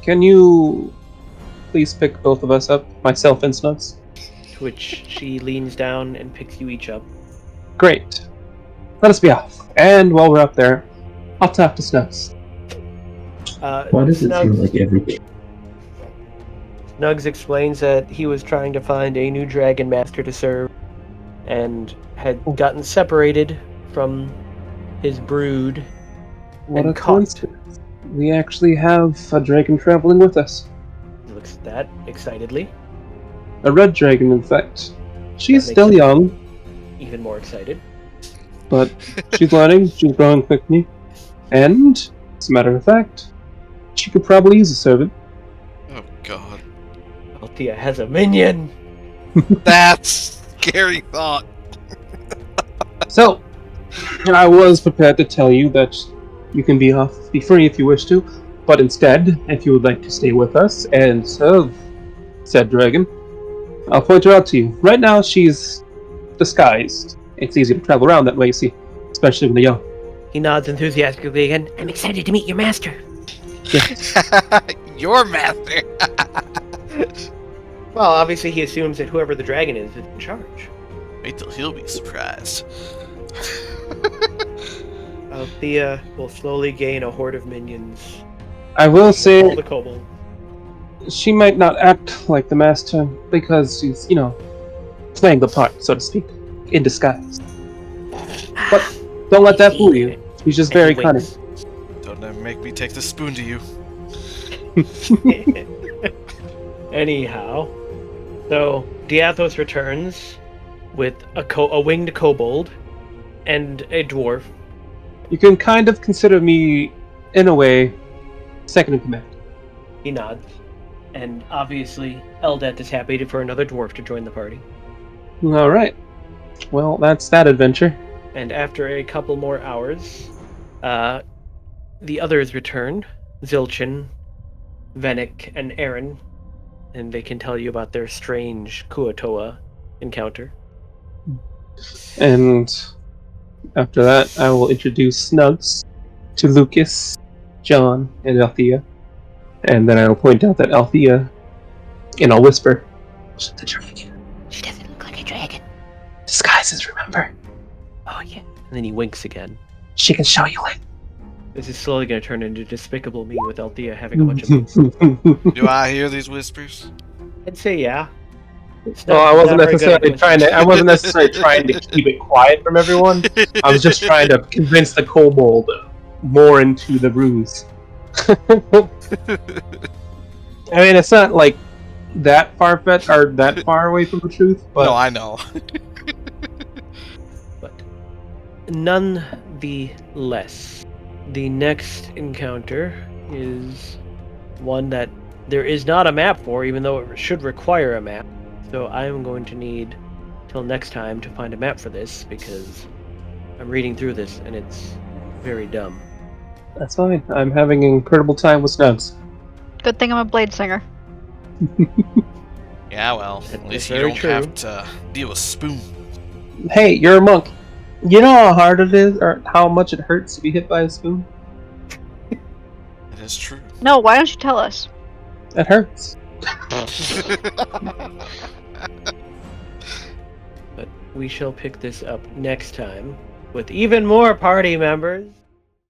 can you please pick both of us up, myself and Snugs? To which she leans down and picks you each up. Great. Let us be off. And while we're up there, I'll talk to Snugs. Why does it seem like every... Snugs explains that he was trying to find a new dragon master to serve and had gotten separated from his brood What and a caught. coincidence. We actually have a dragon traveling with us. He looks at that excitedly, A red dragon, in fact. She's That makes still sense. young, even more excited. but she's learning, she's growing quickly. And, as a matter of fact, she could probably use a servant. Oh god. Althea has a minion! That's scary thought. So, And I was prepared to tell you that you can be free if you wish to, but instead, if you would like to stay with us and serve said dragon, I'll point her out to you. Right now, she's disguised. It's easy to travel around that way, you see, especially when they're young. He nods enthusiastically again. I'm excited to meet your master. Your master. Well, obviously he assumes that whoever the dragon is in charge. Wait till he'll be surprised. Althea will slowly gain a horde of minions. I will All say the kobolds. she might not act like the master because she's, playing the part, so to speak, in disguise. But don't let that fool you. She's just very cunning. Don't ever make me take the spoon to you. Anyhow, so Diathos returns with a winged kobold and a dwarf. You can kind of consider me, in a way, second in command. He nods. And obviously, Eldeth is happy for another dwarf to join the party. Alright. Well, that's that adventure. And after a couple more hours, the others return. Zilchin, Venik, and Aaron. And they can tell you about their strange Kuatoa encounter. And after that, I will introduce Snugs to Lucas, John, and Althea. And then I'll point out that Althea, in a whisper, "She's the dragon. She doesn't look like a dragon. Disguises, remember? Oh, yeah. And then he winks again. She can show you later." This is slowly going to turn into Despicable Me with Althea having a bunch of... Do I hear these whispers? I'd say yeah. Well, I wasn't necessarily trying to keep it quiet from everyone. I was just trying to convince the kobold more into the ruse. I mean, it's not like that far-fetched or that far away from the truth, but No, I know. But nonetheless, the next encounter is one that there is not a map for, even though it should require a map. So I am going to need till next time to find a map for this, because I'm reading through this and it's very dumb. that's fine. I'm having an incredible time with Snugs. Good thing I'm a blade singer. Yeah, well, That at is least you very don't true. have to deal with spoon. Hey, you're a monk. You know how hard it is, or how much it hurts to be hit by a spoon? It is true. No, why don't you tell us? It hurts. But we shall pick this up next time with even more party members.